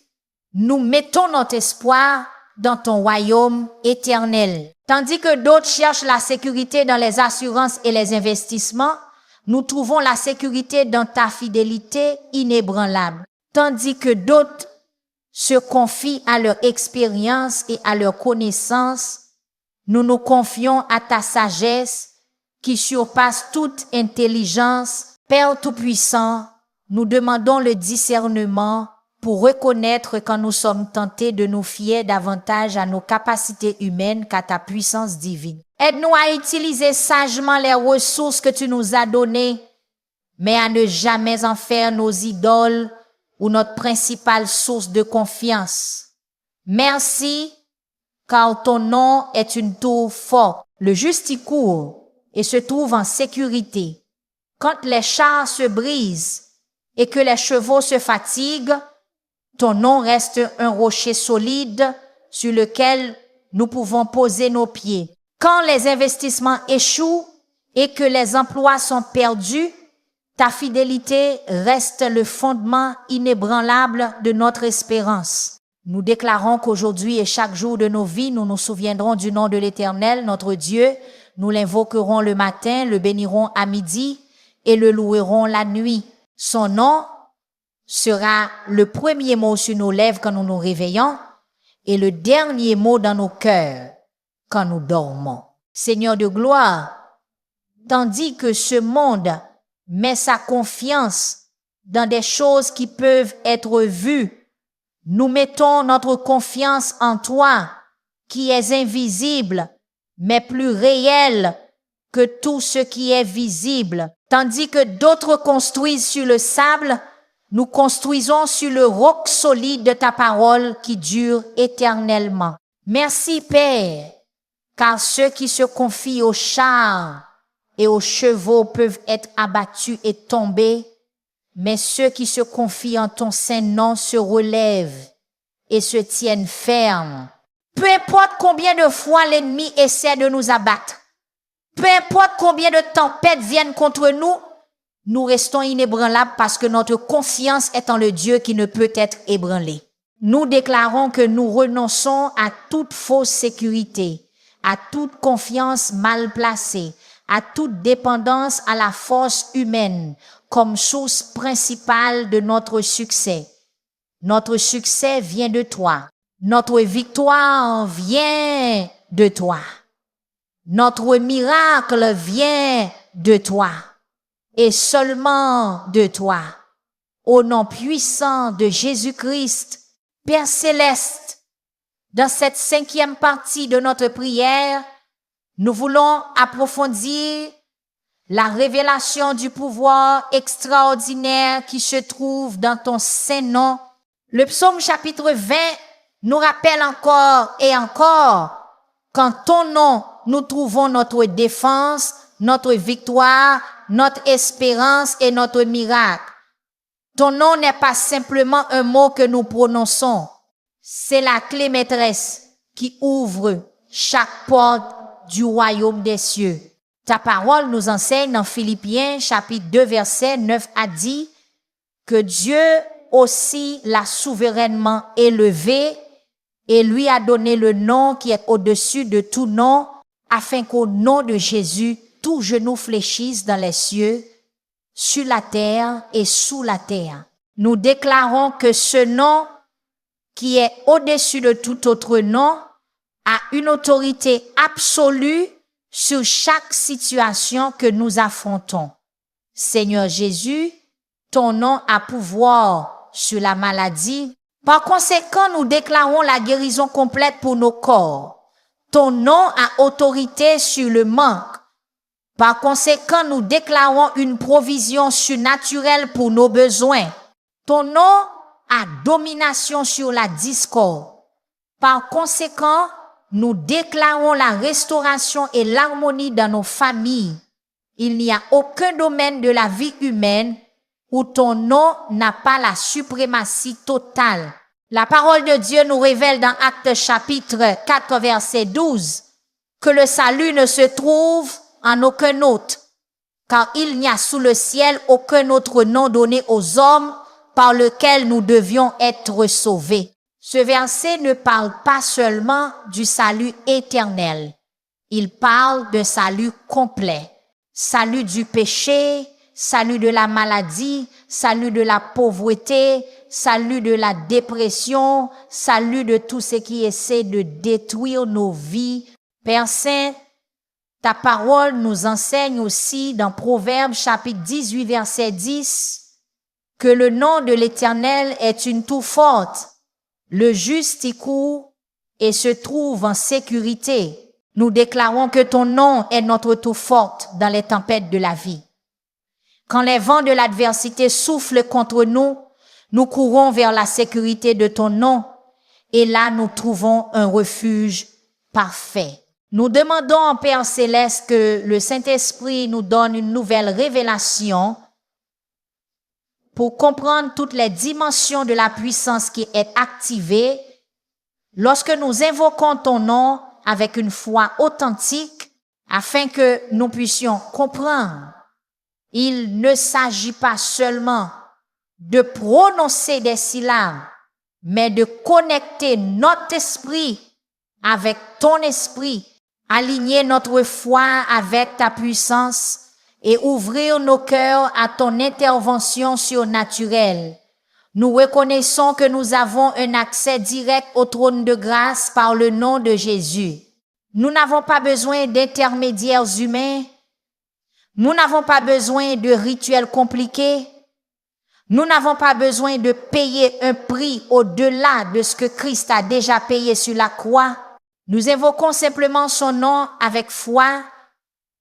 nous mettons notre espoir dans ton royaume éternel. Tandis que d'autres cherchent la sécurité dans les assurances et les investissements, nous trouvons la sécurité dans ta fidélité inébranlable. Tandis que d'autres se confient à leur expérience et à leur connaissance, nous nous confions à ta sagesse qui surpasse toute intelligence. Père Tout-Puissant, nous demandons le discernement pour reconnaître quand nous sommes tentés de nous fier davantage à nos capacités humaines qu'à ta puissance divine. Aide-nous à utiliser sagement les ressources que tu nous as données, mais à ne jamais en faire nos idoles ou notre principale source de confiance. Merci, car ton nom est une tour forte. Le juste y court et se trouve en sécurité. Quand les chars se brisent et que les chevaux se fatiguent, ton nom reste un rocher solide sur lequel nous pouvons poser nos pieds. Quand les investissements échouent et que les emplois sont perdus, ta fidélité reste le fondement inébranlable de notre espérance. Nous déclarons qu'aujourd'hui et chaque jour de nos vies, nous nous souviendrons du nom de l'Éternel, notre Dieu. Nous l'invoquerons le matin, le bénirons à midi et le louerons la nuit. Son nom sera le premier mot sur nos lèvres quand nous nous réveillons et le dernier mot dans nos cœurs quand nous dormons. Seigneur de gloire, tandis que ce monde met sa confiance dans des choses qui peuvent être vues, nous mettons notre confiance en toi, qui es invisible, mais plus réel que tout ce qui est visible. Tandis que d'autres construisent sur le sable, nous construisons sur le roc solide de ta parole qui dure éternellement. Merci, Père, car ceux qui se confient aux chars et aux chevaux peuvent être abattus et tomber, mais ceux qui se confient en ton saint nom se relèvent et se tiennent fermes. Peu importe combien de fois l'ennemi essaie de nous abattre, peu importe combien de tempêtes viennent contre nous, nous restons inébranlables parce que notre confiance est en le Dieu qui ne peut être ébranlé. Nous déclarons que nous renonçons à toute fausse sécurité, à toute confiance mal placée, à toute dépendance à la force humaine comme source principale de notre succès. Notre succès vient de toi. Notre victoire vient de toi. Notre miracle vient de toi. Et seulement de toi. Au nom puissant de Jésus-Christ, Père céleste, dans cette 5e partie de notre prière, nous voulons approfondir la révélation du pouvoir extraordinaire qui se trouve dans ton saint nom. Le psaume chapitre 20 nous rappelle encore et encore qu'en ton nom, nous trouvons notre défense, notre victoire, notre espérance et notre miracle. Ton nom n'est pas simplement un mot que nous prononçons. C'est la clé maîtresse qui ouvre chaque porte du royaume des cieux. Ta parole nous enseigne dans Philippiens chapitre 2 verset 9 à 10 que Dieu aussi l'a souverainement élevé et lui a donné le nom qui est au-dessus de tout nom afin qu'au nom de Jésus, tout genou fléchisse dans les cieux, sur la terre et sous la terre. Nous déclarons que ce nom qui est au-dessus de tout autre nom a une autorité absolue sur chaque situation que nous affrontons. Seigneur Jésus, ton nom a pouvoir sur la maladie. Par conséquent, nous déclarons la guérison complète pour nos corps. Ton nom a autorité sur le manque. Par conséquent, nous déclarons une provision surnaturelle pour nos besoins. Ton nom a domination sur la discorde. Par conséquent, nous déclarons la restauration et l'harmonie dans nos familles. Il n'y a aucun domaine de la vie humaine où ton nom n'a pas la suprématie totale. La parole de Dieu nous révèle dans Actes chapitre 4 verset 12 que le salut ne se trouve en aucun autre, car il n'y a sous le ciel aucun autre nom donné aux hommes par lequel nous devions être sauvés. Ce verset ne parle pas seulement du salut éternel, il parle d'un salut complet, salut du péché, salut de la maladie, salut de la pauvreté, salut de la dépression, salut de tout ce qui essaie de détruire nos vies. Père Saint, ta parole nous enseigne aussi dans Proverbes chapitre 18 verset 10 que le nom de l'Éternel est une tour forte. Le juste y court et se trouve en sécurité. Nous déclarons que ton nom est notre tour forte dans les tempêtes de la vie. Quand les vents de l'adversité soufflent contre nous, nous courons vers la sécurité de ton nom et là nous trouvons un refuge parfait. Nous demandons, Père Céleste, que le Saint-Esprit nous donne une nouvelle révélation pour comprendre toutes les dimensions de la puissance qui est activée lorsque nous invoquons ton nom avec une foi authentique afin que nous puissions comprendre. Il ne s'agit pas seulement de prononcer des syllabes, mais de connecter notre esprit avec ton esprit, aligner notre foi avec ta puissance et ouvrir nos cœurs à ton intervention surnaturelle. Nous reconnaissons que nous avons un accès direct au trône de grâce par le nom de Jésus. Nous n'avons pas besoin d'intermédiaires humains. Nous n'avons pas besoin de rituels compliqués. Nous n'avons pas besoin de payer un prix au-delà de ce que Christ a déjà payé sur la croix. Nous invoquons simplement son nom avec foi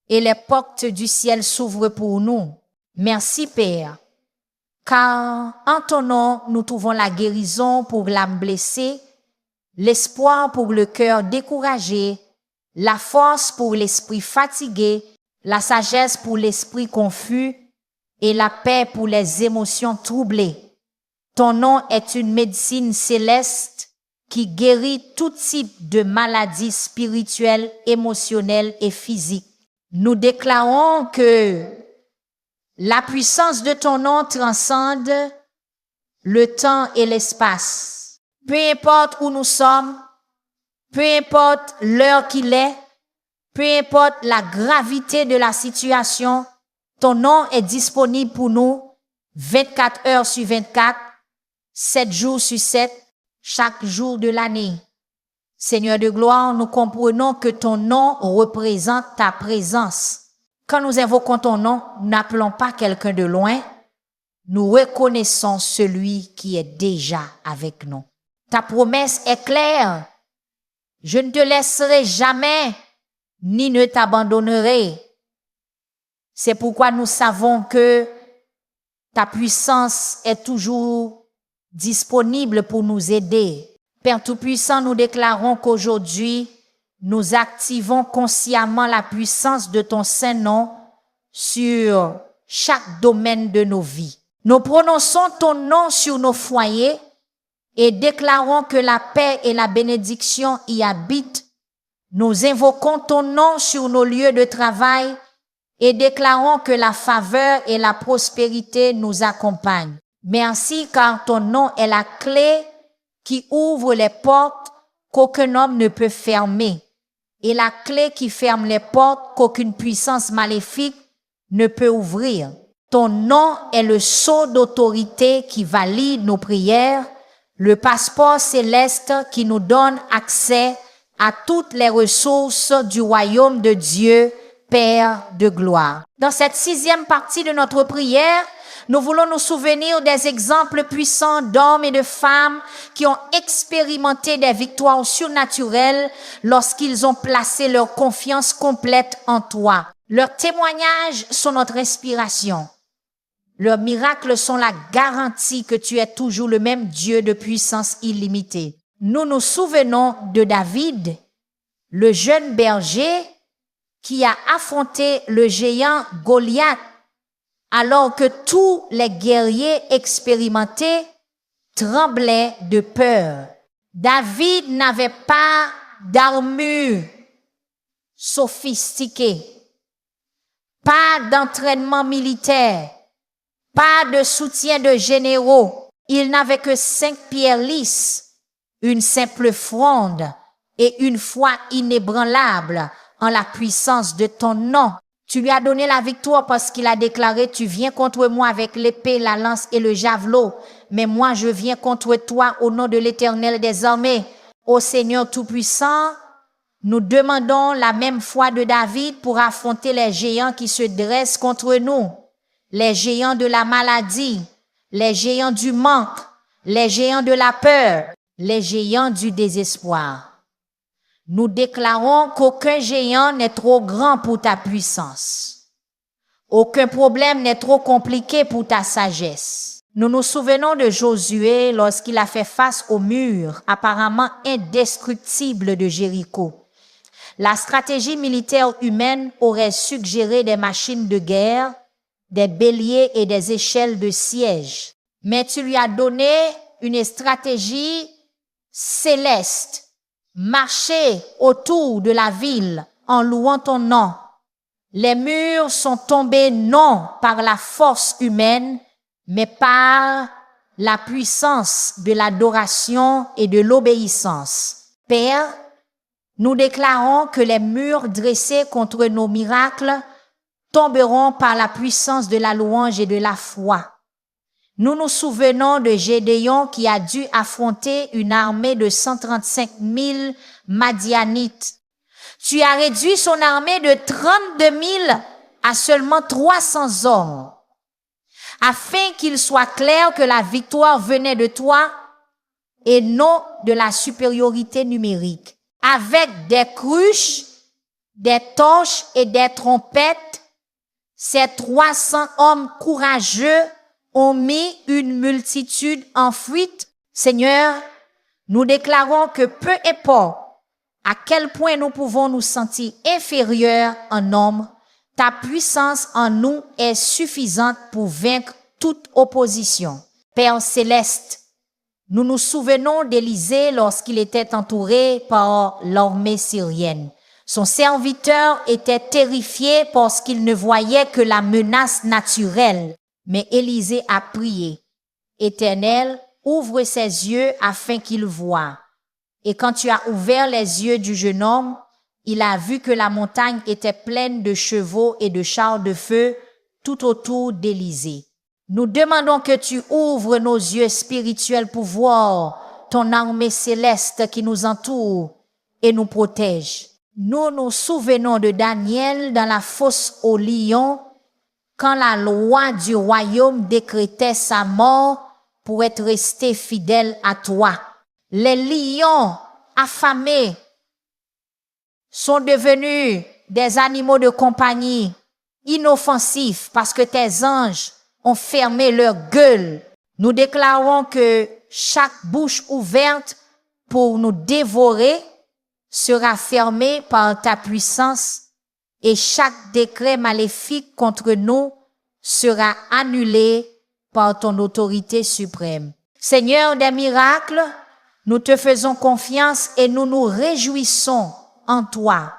et les portes du ciel s'ouvrent pour nous. Merci Père, car en ton nom, nous trouvons la guérison pour l'âme blessée, l'espoir pour le cœur découragé, la force pour l'esprit fatigué, la sagesse pour l'esprit confus et la paix pour les émotions troublées. Ton nom est une médecine céleste qui guérit tout type de maladies spirituelles, émotionnelles et physiques. Nous déclarons que la puissance de ton nom transcende le temps et l'espace. Peu importe où nous sommes, peu importe l'heure qu'il est, peu importe la gravité de la situation, ton nom est disponible pour nous 24 heures sur 24, 7 jours sur 7, chaque jour de l'année. Seigneur de gloire, nous comprenons que ton nom représente ta présence. Quand nous invoquons ton nom, nous n'appelons pas quelqu'un de loin, nous reconnaissons celui qui est déjà avec nous. Ta promesse est claire. Je ne te laisserai jamais, ni ne t'abandonnerai. C'est pourquoi nous savons que ta puissance est toujours disponible pour nous aider. Père Tout-Puissant, nous déclarons qu'aujourd'hui, nous activons consciemment la puissance de ton Saint-Nom sur chaque domaine de nos vies. Nous prononçons ton nom sur nos foyers et déclarons que la paix et la bénédiction y habitent. Nous invoquons ton nom sur nos lieux de travail et déclarons que la faveur et la prospérité nous accompagnent. Merci car ton nom est la clé qui ouvre les portes qu'aucun homme ne peut fermer et la clé qui ferme les portes qu'aucune puissance maléfique ne peut ouvrir. Ton nom est le sceau d'autorité qui valide nos prières, le passeport céleste qui nous donne accès à toutes les ressources du royaume de Dieu, Père de gloire. Dans cette 6e partie de notre prière, nous voulons nous souvenir des exemples puissants d'hommes et de femmes qui ont expérimenté des victoires surnaturelles lorsqu'ils ont placé leur confiance complète en toi. Leurs témoignages sont notre inspiration. Leurs miracles sont la garantie que tu es toujours le même Dieu de puissance illimitée. Nous nous souvenons de David, le jeune berger qui a affronté le géant Goliath alors que tous les guerriers expérimentés tremblaient de peur. David n'avait pas d'armure sophistiquée, pas d'entraînement militaire, pas de soutien de généraux. Il n'avait que 5 pierres lisses, une simple fronde et une foi inébranlable en la puissance de ton nom. Tu lui as donné la victoire parce qu'il a déclaré, tu viens contre moi avec l'épée, la lance et le javelot, mais moi je viens contre toi au nom de l'Éternel des armées. Ô Seigneur Tout-Puissant, nous demandons la même foi de David pour affronter les géants qui se dressent contre nous, les géants de la maladie, les géants du manque, les géants de la peur, les géants du désespoir. Nous déclarons qu'aucun géant n'est trop grand pour ta puissance. Aucun problème n'est trop compliqué pour ta sagesse. Nous nous souvenons de Josué lorsqu'il a fait face au mur apparemment indestructible de Jéricho. La stratégie militaire humaine aurait suggéré des machines de guerre, des béliers et des échelles de siège. Mais tu lui as donné une stratégie céleste. Marcher autour de la ville en louant ton nom. Les murs sont tombés non par la force humaine, mais par la puissance de l'adoration et de l'obéissance. Père, nous déclarons que les murs dressés contre nos miracles tomberont par la puissance de la louange et de la foi. Nous nous souvenons de Gédéon qui a dû affronter une armée de 135 000 Madianites. Tu as réduit son armée de 32 000 à seulement 300 hommes, afin qu'il soit clair que la victoire venait de toi et non de la supériorité numérique. Avec des cruches, des torches et des trompettes, ces 300 hommes courageux ont mis une multitude en fuite. Seigneur, nous déclarons que peu importe à quel point nous pouvons nous sentir inférieurs en nombre, ta puissance en nous est suffisante pour vaincre toute opposition. Père céleste, nous nous souvenons d'Élisée lorsqu'il était entouré par l'armée syrienne. Son serviteur était terrifié parce qu'il ne voyait que la menace naturelle. Mais Élisée a prié. Éternel, ouvre ses yeux afin qu'il voie. Et quand tu as ouvert les yeux du jeune homme, il a vu que la montagne était pleine de chevaux et de chars de feu tout autour d'Élisée. Nous demandons que tu ouvres nos yeux spirituels pour voir ton armée céleste qui nous entoure et nous protège. Nous nous souvenons de Daniel dans la fosse aux lions quand la loi du royaume décrétait sa mort pour être resté fidèle à toi. Les lions affamés sont devenus des animaux de compagnie inoffensifs parce que tes anges ont fermé leur gueule. Nous déclarons que chaque bouche ouverte pour nous dévorer sera fermée par ta puissance et chaque décret maléfique contre nous sera annulé par ton autorité suprême. Seigneur des miracles, nous te faisons confiance et nous nous réjouissons en toi.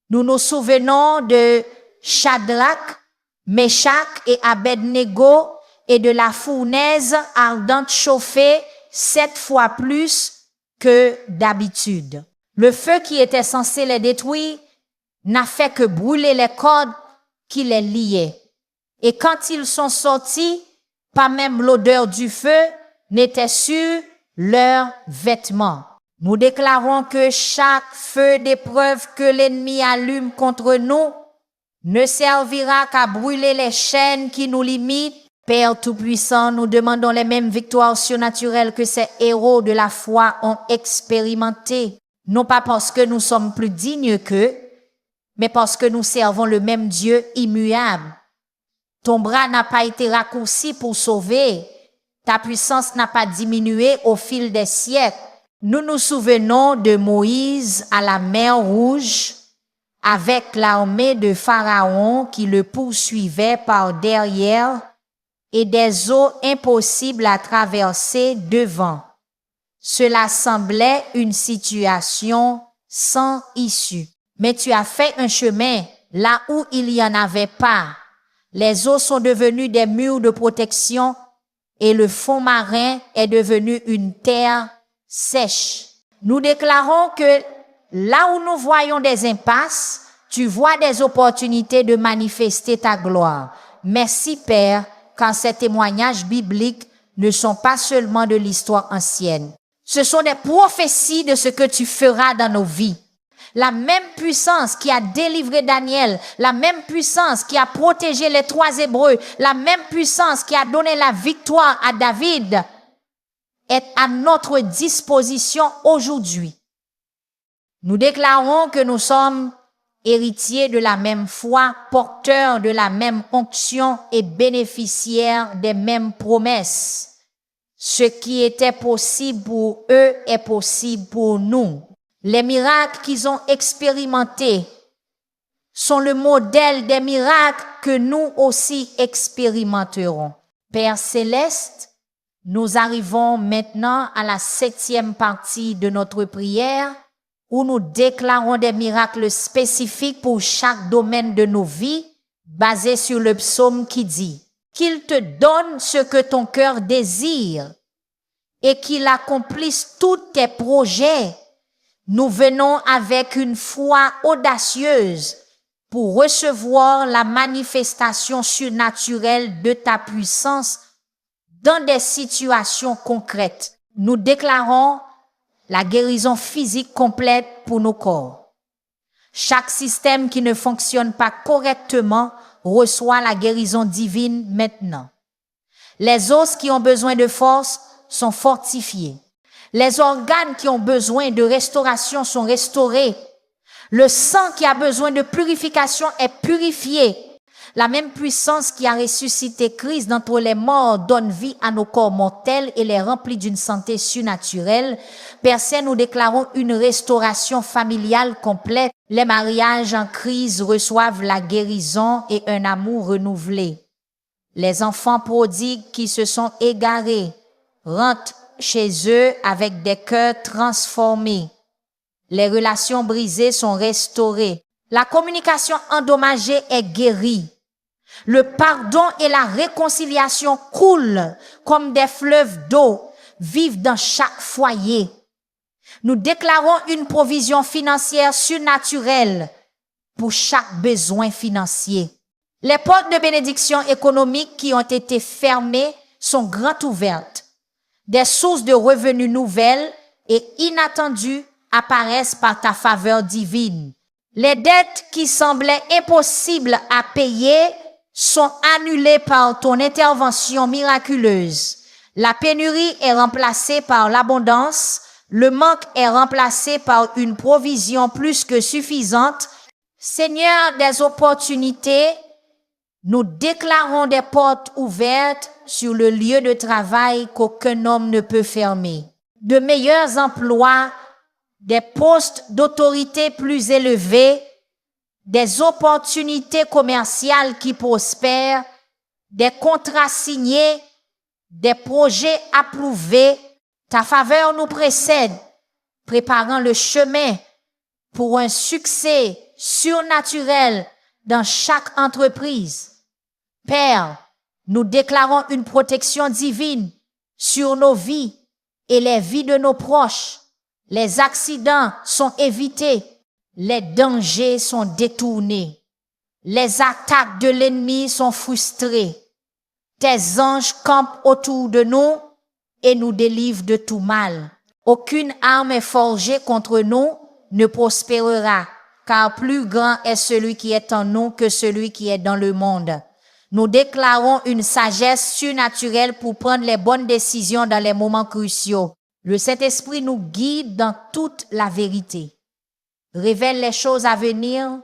Nous nous souvenons de Shadrach, Meshach et Abednego et de la fournaise ardente chauffée 7 fois plus que d'habitude. Le feu qui était censé les détruire n'a fait que brûler les cordes qui les liaient. Et quand ils sont sortis, pas même l'odeur du feu n'était sur leurs vêtements. Nous déclarons que chaque feu d'épreuve que l'ennemi allume contre nous ne servira qu'à brûler les chaînes qui nous limitent. Père Tout-Puissant, nous demandons les mêmes victoires surnaturelles que ces héros de la foi ont expérimentées. Non pas parce que nous sommes plus dignes qu'eux, mais parce que nous servons le même Dieu immuable. Ton bras n'a pas été raccourci pour sauver. Ta puissance n'a pas diminué au fil des siècles. Nous nous souvenons de Moïse à la mer Rouge avec l'armée de Pharaon qui le poursuivait par derrière et des eaux impossibles à traverser devant. Cela semblait une situation sans issue. Mais tu as fait un chemin là où il n'y en avait pas. Les eaux sont devenues des murs de protection et le fond marin est devenu une terre sèche. Nous déclarons que là où nous voyons des impasses, tu vois des opportunités de manifester ta gloire. Merci Père, car ces témoignages bibliques ne sont pas seulement de l'histoire ancienne. Ce sont des prophéties de ce que tu feras dans nos vies. La même puissance qui a délivré Daniel, la même puissance qui a protégé les 3 Hébreux, la même puissance qui a donné la victoire à David est à notre disposition aujourd'hui. Nous déclarons que nous sommes héritiers de la même foi, porteurs de la même onction et bénéficiaires des mêmes promesses. Ce qui était possible pour eux est possible pour nous. Les miracles qu'ils ont expérimentés sont le modèle des miracles que nous aussi expérimenterons. Père céleste, nous arrivons maintenant à la 7e partie de notre prière où nous déclarons des miracles spécifiques pour chaque domaine de nos vies basés sur le psaume qui dit qu'il te donne ce que ton cœur désire et qu'il accomplisse tous tes projets. Nous venons avec une foi audacieuse pour recevoir la manifestation surnaturelle de ta puissance dans des situations concrètes. Nous déclarons la guérison physique complète pour nos corps. Chaque système qui ne fonctionne pas correctement reçoit la guérison divine maintenant. Les os qui ont besoin de force sont fortifiés. Les organes qui ont besoin de restauration sont restaurés. Le sang qui a besoin de purification est purifié. La même puissance qui a ressuscité Christ d'entre les morts donne vie à nos corps mortels et les remplit d'une santé surnaturelle. Père Saint, nous déclarons une restauration familiale complète. Les mariages en crise reçoivent la guérison et un amour renouvelé. Les enfants prodigues qui se sont égarés rentrent chez eux avec des cœurs transformés. Les relations brisées sont restaurées. La communication endommagée est guérie. Le pardon et la réconciliation coulent comme des fleuves d'eau, vivent dans chaque foyer. Nous déclarons une provision financière surnaturelle pour chaque besoin financier. Les portes de bénédiction économique qui ont été fermées sont grand ouvertes. Des sources de revenus nouvelles et inattendues apparaissent par ta faveur divine. Les dettes qui semblaient impossibles à payer sont annulées par ton intervention miraculeuse. La pénurie est remplacée par l'abondance, le manque est remplacé par une provision plus que suffisante. Seigneur des opportunités, nous déclarons des portes ouvertes sur le lieu de travail qu'aucun homme ne peut fermer. De meilleurs emplois, des postes d'autorité plus élevés, des opportunités commerciales qui prospèrent, des contrats signés, des projets approuvés. Ta faveur nous précède, préparant le chemin pour un succès surnaturel dans chaque entreprise. Père, nous déclarons une protection divine sur nos vies et les vies de nos proches. Les accidents sont évités, les dangers sont détournés, les attaques de l'ennemi sont frustrées. Tes anges campent autour de nous et nous délivrent de tout mal. Aucune arme forgée contre nous ne prospérera, car plus grand est celui qui est en nous que celui qui est dans le monde. Nous déclarons une sagesse surnaturelle pour prendre les bonnes décisions dans les moments cruciaux. Le Saint-Esprit nous guide dans toute la vérité, révèle les choses à venir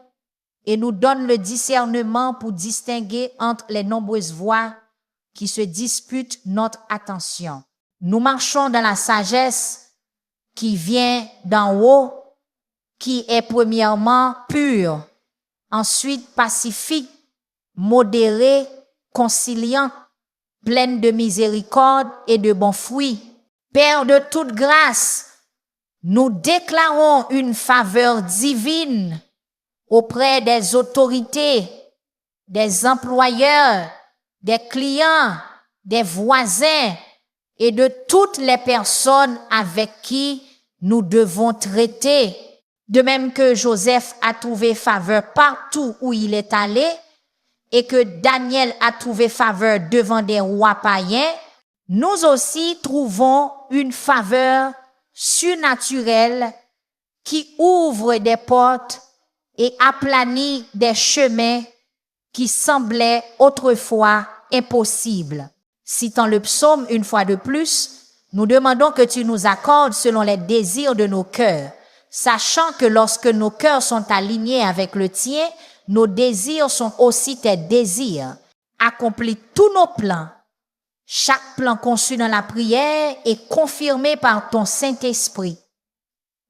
et nous donne le discernement pour distinguer entre les nombreuses voix qui se disputent notre attention. Nous marchons dans la sagesse qui vient d'en haut, qui est premièrement pure, ensuite pacifique, modérée, conciliante, pleine de miséricorde et de bons fruits. Père de toute grâce, nous déclarons une faveur divine auprès des autorités, des employeurs, des clients, des voisins et de toutes les personnes avec qui nous devons traiter. De même que Joseph a trouvé faveur partout où il est allé et que Daniel a trouvé faveur devant des rois païens, nous aussi trouvons une faveur surnaturelle qui ouvre des portes et aplanit des chemins qui semblaient autrefois impossibles. Citant le psaume une fois de plus, nous demandons que tu nous accordes selon les désirs de nos cœurs, sachant que lorsque nos cœurs sont alignés avec le tien, nos désirs sont aussi tes désirs. Accomplis tous nos plans. Chaque plan conçu dans la prière est confirmé par ton Saint-Esprit.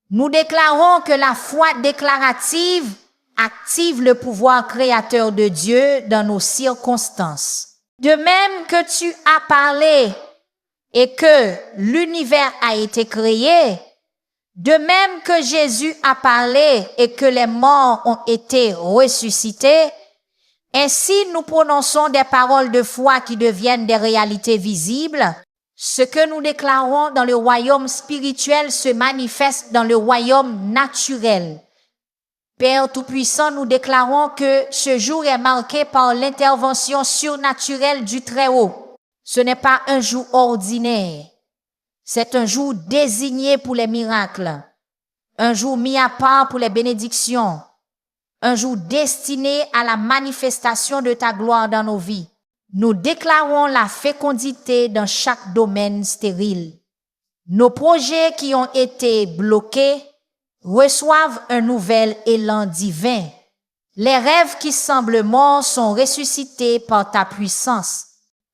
Nous déclarons que la foi déclarative active le pouvoir créateur de Dieu dans nos circonstances. De même que tu as parlé et que l'univers a été créé, de même que Jésus a parlé et que les morts ont été ressuscités, ainsi nous prononçons des paroles de foi qui deviennent des réalités visibles. Ce que nous déclarons dans le royaume spirituel se manifeste dans le royaume naturel. Père Tout-Puissant, nous déclarons que ce jour est marqué par l'intervention surnaturelle du Très-Haut. Ce n'est pas un jour ordinaire. C'est un jour désigné pour les miracles. Un jour mis à part pour les bénédictions. Un jour destiné à la manifestation de ta gloire dans nos vies. Nous déclarons la fécondité dans chaque domaine stérile. Nos projets qui ont été bloqués reçoivent un nouvel élan divin. Les rêves qui semblent morts sont ressuscités par ta puissance.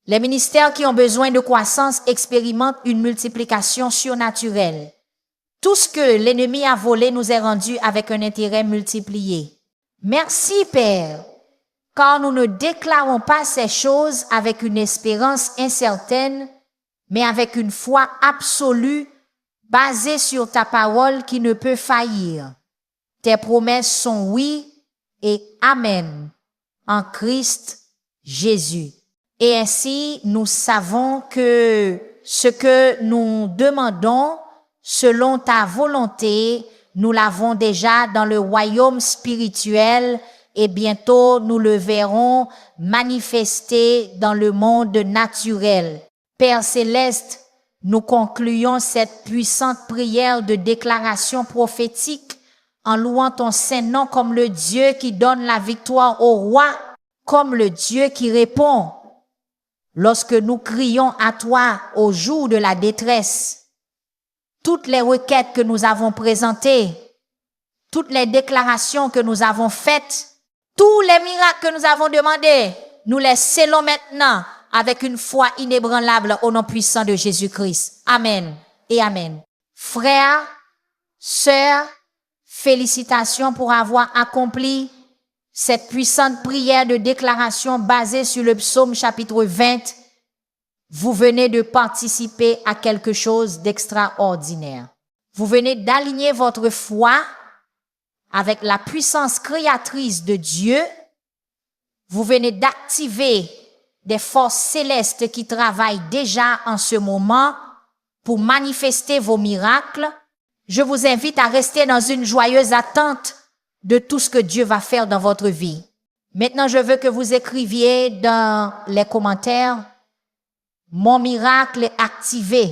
Les ministères qui ont besoin de croissance expérimentent une multiplication surnaturelle. Tout ce que l'ennemi a volé nous est rendu avec un intérêt multiplié. Merci, Père, car nous ne déclarons pas ces choses avec une espérance incertaine, mais avec une foi absolue basée sur ta parole qui ne peut faillir. Tes promesses sont oui et amen en Christ Jésus. Et ainsi, nous savons que ce que nous demandons selon ta volonté, nous l'avons déjà dans le royaume spirituel et bientôt nous le verrons manifester dans le monde naturel. Père céleste, nous concluons cette puissante prière de déclaration prophétique en louant ton Saint-Nom comme le Dieu qui donne la victoire au roi, comme le Dieu qui répond lorsque nous crions à toi au jour de la détresse. Toutes les requêtes que nous avons présentées, toutes les déclarations que nous avons faites, tous les miracles que nous avons demandés, nous les scellons maintenant avec une foi inébranlable au nom puissant de Jésus-Christ. Amen et amen. Frères, sœurs, félicitations pour avoir accompli cette puissante prière de déclaration basée sur le psaume chapitre 20. Vous venez de participer à quelque chose d'extraordinaire. Vous venez d'aligner votre foi avec la puissance créatrice de Dieu. Vous venez d'activer des forces célestes qui travaillent déjà en ce moment pour manifester vos miracles. Je vous invite à rester dans une joyeuse attente de tout ce que Dieu va faire dans votre vie. Maintenant, je veux que vous écriviez dans les commentaires « Mon miracle est activé ».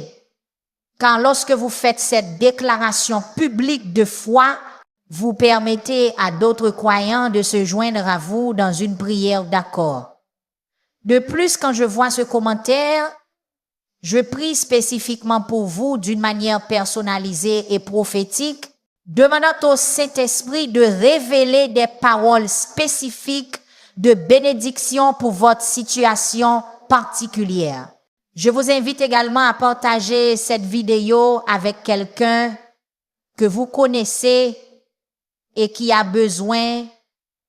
Car lorsque vous faites cette déclaration publique de foi, vous permettez à d'autres croyants de se joindre à vous dans une prière d'accord. De plus, quand je vois ce commentaire, je prie spécifiquement pour vous d'une manière personnalisée et prophétique, demandant au Saint-Esprit de révéler des paroles spécifiques de bénédiction pour votre situation particulière. Je vous invite également à partager cette vidéo avec quelqu'un que vous connaissez et qui a besoin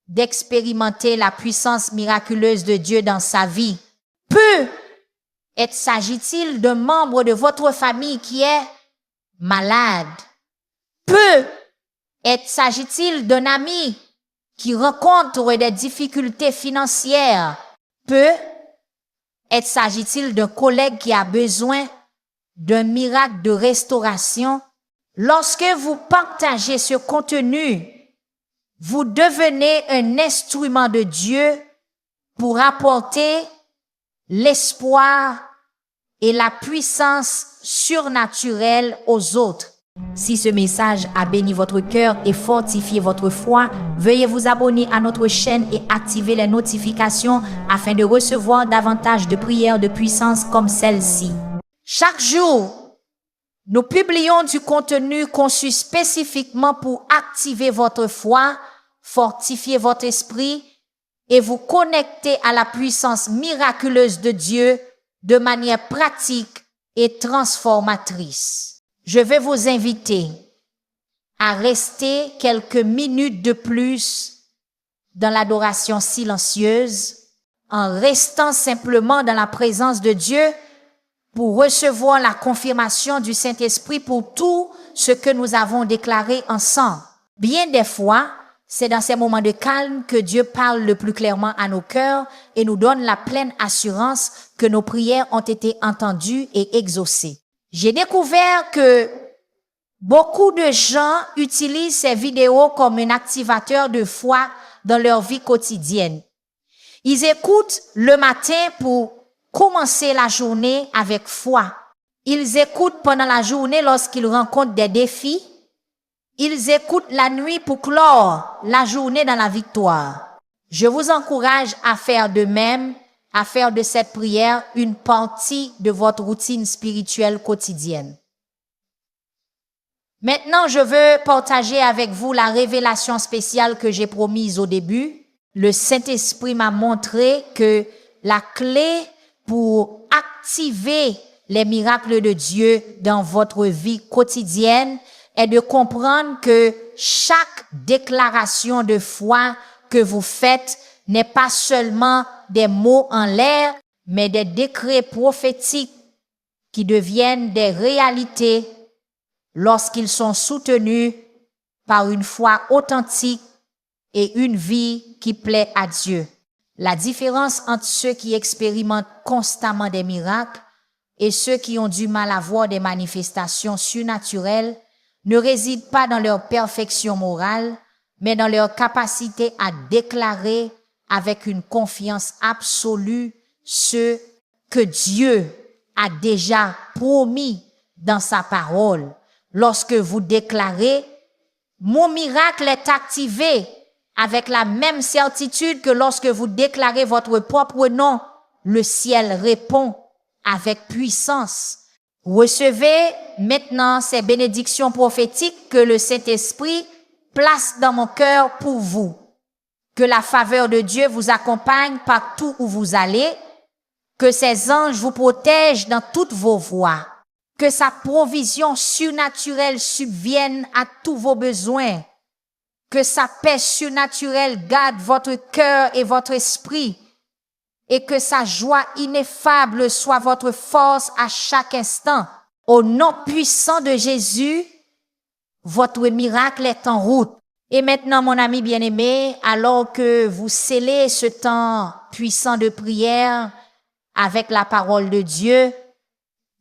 d'expérimenter la puissance miraculeuse de Dieu dans sa vie. S'agit-il d'un membre de votre famille qui est malade? S'agit-il d'un ami qui rencontre des difficultés financières? S'agit-il d'un collègue qui a besoin d'un miracle de restauration? Lorsque vous partagez ce contenu, vous devenez un instrument de Dieu pour apporter l'espoir et la puissance surnaturelle aux autres. Si ce message a béni votre cœur et fortifié votre foi, veuillez vous abonner à notre chaîne et activer les notifications afin de recevoir davantage de prières de puissance comme celle-ci. Chaque jour, nous publions du contenu conçu spécifiquement pour activer votre foi, fortifier votre esprit et vous connecter à la puissance miraculeuse de Dieu de manière pratique et transformatrice. Je vais vous inviter à rester quelques minutes de plus dans l'adoration silencieuse, en restant simplement dans la présence de Dieu pour recevoir la confirmation du Saint-Esprit pour tout ce que nous avons déclaré ensemble. Bien des fois, c'est dans ces moments de calme que Dieu parle le plus clairement à nos cœurs et nous donne la pleine assurance que nos prières ont été entendues et exaucées. J'ai découvert que beaucoup de gens utilisent ces vidéos comme un activateur de foi dans leur vie quotidienne. Ils écoutent le matin pour commencer la journée avec foi. Ils écoutent pendant la journée lorsqu'ils rencontrent des défis. Ils écoutent la nuit pour clore la journée dans la victoire. Je vous encourage à faire de même, à faire de cette prière une partie de votre routine spirituelle quotidienne. Maintenant, je veux partager avec vous la révélation spéciale que j'ai promise au début. Le Saint-Esprit m'a montré que la clé pour activer les miracles de Dieu dans votre vie quotidienne est de comprendre que chaque déclaration de foi que vous faites n'est pas seulement des mots en l'air, mais des décrets prophétiques qui deviennent des réalités lorsqu'ils sont soutenus par une foi authentique et une vie qui plaît à Dieu. La différence entre ceux qui expérimentent constamment des miracles et ceux qui ont du mal à voir des manifestations surnaturelles ne réside pas dans leur perfection morale, mais dans leur capacité à déclarer avec une confiance absolue ce que Dieu a déjà promis dans sa parole. Lorsque vous déclarez, mon miracle est activé avec la même certitude que lorsque vous déclarez votre propre nom, le ciel répond avec puissance. Recevez maintenant ces bénédictions prophétiques que le Saint-Esprit place dans mon cœur pour vous. Que la faveur de Dieu vous accompagne partout où vous allez, que ses anges vous protègent dans toutes vos voies, que sa provision surnaturelle subvienne à tous vos besoins, que sa paix surnaturelle garde votre cœur et votre esprit, et que sa joie ineffable soit votre force à chaque instant. Au nom puissant de Jésus, votre miracle est en route. Et maintenant, mon ami bien-aimé, alors que vous scellez ce temps puissant de prière avec la parole de Dieu,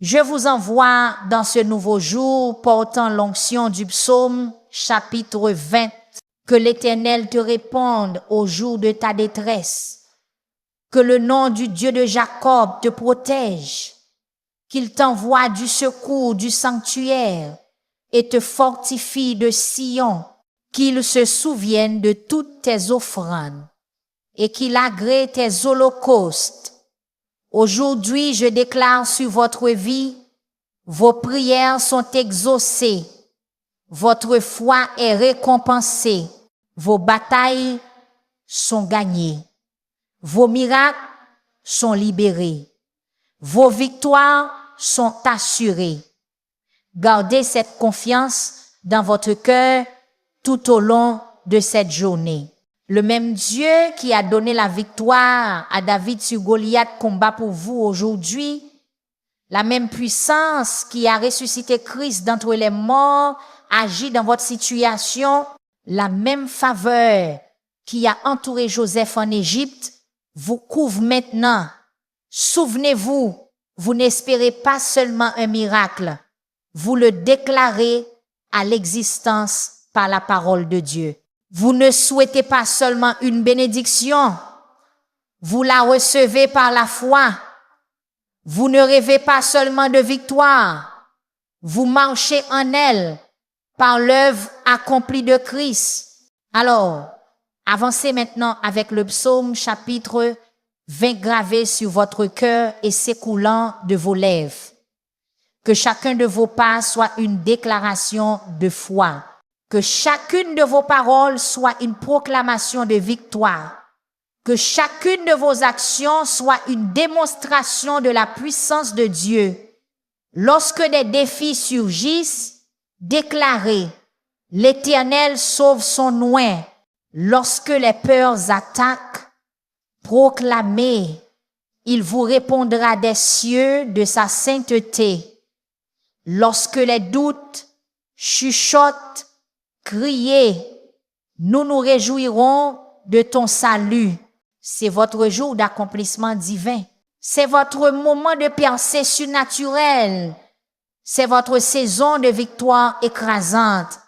je vous envoie dans ce nouveau jour portant l'onction du psaume chapitre 20. Que l'Éternel te réponde au jour de ta détresse. Que le nom du Dieu de Jacob te protège. Qu'il t'envoie du secours du sanctuaire et te fortifie de Sion. Qu'il se souvienne de toutes tes offrandes et qu'il agrée tes holocaustes. Aujourd'hui, je déclare sur votre vie, vos prières sont exaucées, votre foi est récompensée, vos batailles sont gagnées, vos miracles sont libérés, vos victoires sont assurées. Gardez cette confiance dans votre cœur tout au long de cette journée. Le même Dieu qui a donné la victoire à David sur Goliath combat pour vous aujourd'hui. La même puissance qui a ressuscité Christ d'entre les morts agit dans votre situation. La même faveur qui a entouré Joseph en Égypte vous couvre maintenant. Souvenez-vous, vous n'espérez pas seulement un miracle. Vous le déclarez à l'existence par la parole de Dieu. Vous ne souhaitez pas seulement une bénédiction, vous la recevez par la foi. Vous ne rêvez pas seulement de victoire, vous marchez en elle par l'œuvre accomplie de Christ. Alors, avancez maintenant avec le psaume chapitre 20 gravé sur votre cœur et s'écoulant de vos lèvres. Que chacun de vos pas soit une déclaration de foi. Que chacune de vos paroles soit une proclamation de victoire. Que chacune de vos actions soit une démonstration de la puissance de Dieu. Lorsque des défis surgissent, déclarez, l'Éternel sauve son oint. Lorsque les peurs attaquent, proclamez, il vous répondra des cieux de sa sainteté. Lorsque les doutes chuchotent, criez, nous nous réjouirons de ton salut. C'est votre jour d'accomplissement divin. C'est votre moment de percée surnaturelle. C'est votre saison de victoire écrasante.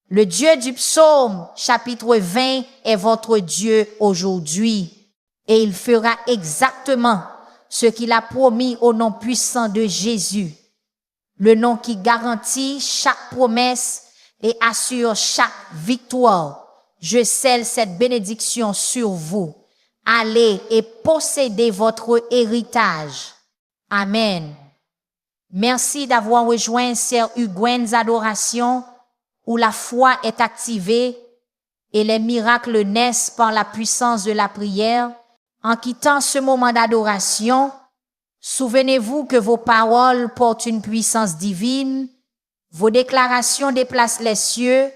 Le Dieu du psaume, chapitre 20, est votre Dieu aujourd'hui. Et il fera exactement ce qu'il a promis au nom puissant de Jésus. Le nom qui garantit chaque promesse et assure chaque victoire. Je scelle cette bénédiction sur vous. Allez et possédez votre héritage. Amen. Merci d'avoir rejoint Sœur Hugouen's Adoration, où la foi est activée et les miracles naissent par la puissance de la prière. En quittant ce moment d'adoration, souvenez-vous que vos paroles portent une puissance divine, vos déclarations déplacent les cieux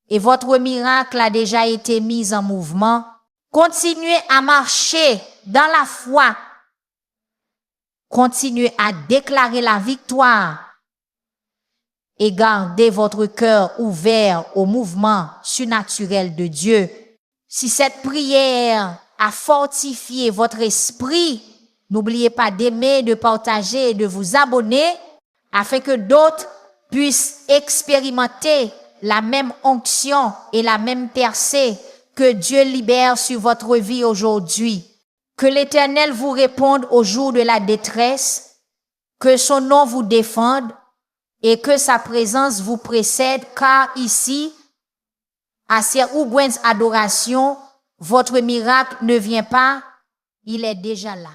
et votre miracle a déjà été mis en mouvement. Continuez à marcher dans la foi. Continuez à déclarer la victoire et gardez votre cœur ouvert au mouvement surnaturel de Dieu. Si cette prière a fortifié votre esprit, n'oubliez pas d'aimer, de partager et de vous abonner afin que d'autres puissent expérimenter la même onction et la même percée que Dieu libère sur votre vie aujourd'hui. Que l'Éternel vous réponde au jour de la détresse, que son nom vous défende et que sa présence vous précède, car ici, à Sœur Hugouen's Adoration, votre miracle ne vient pas, il est déjà là.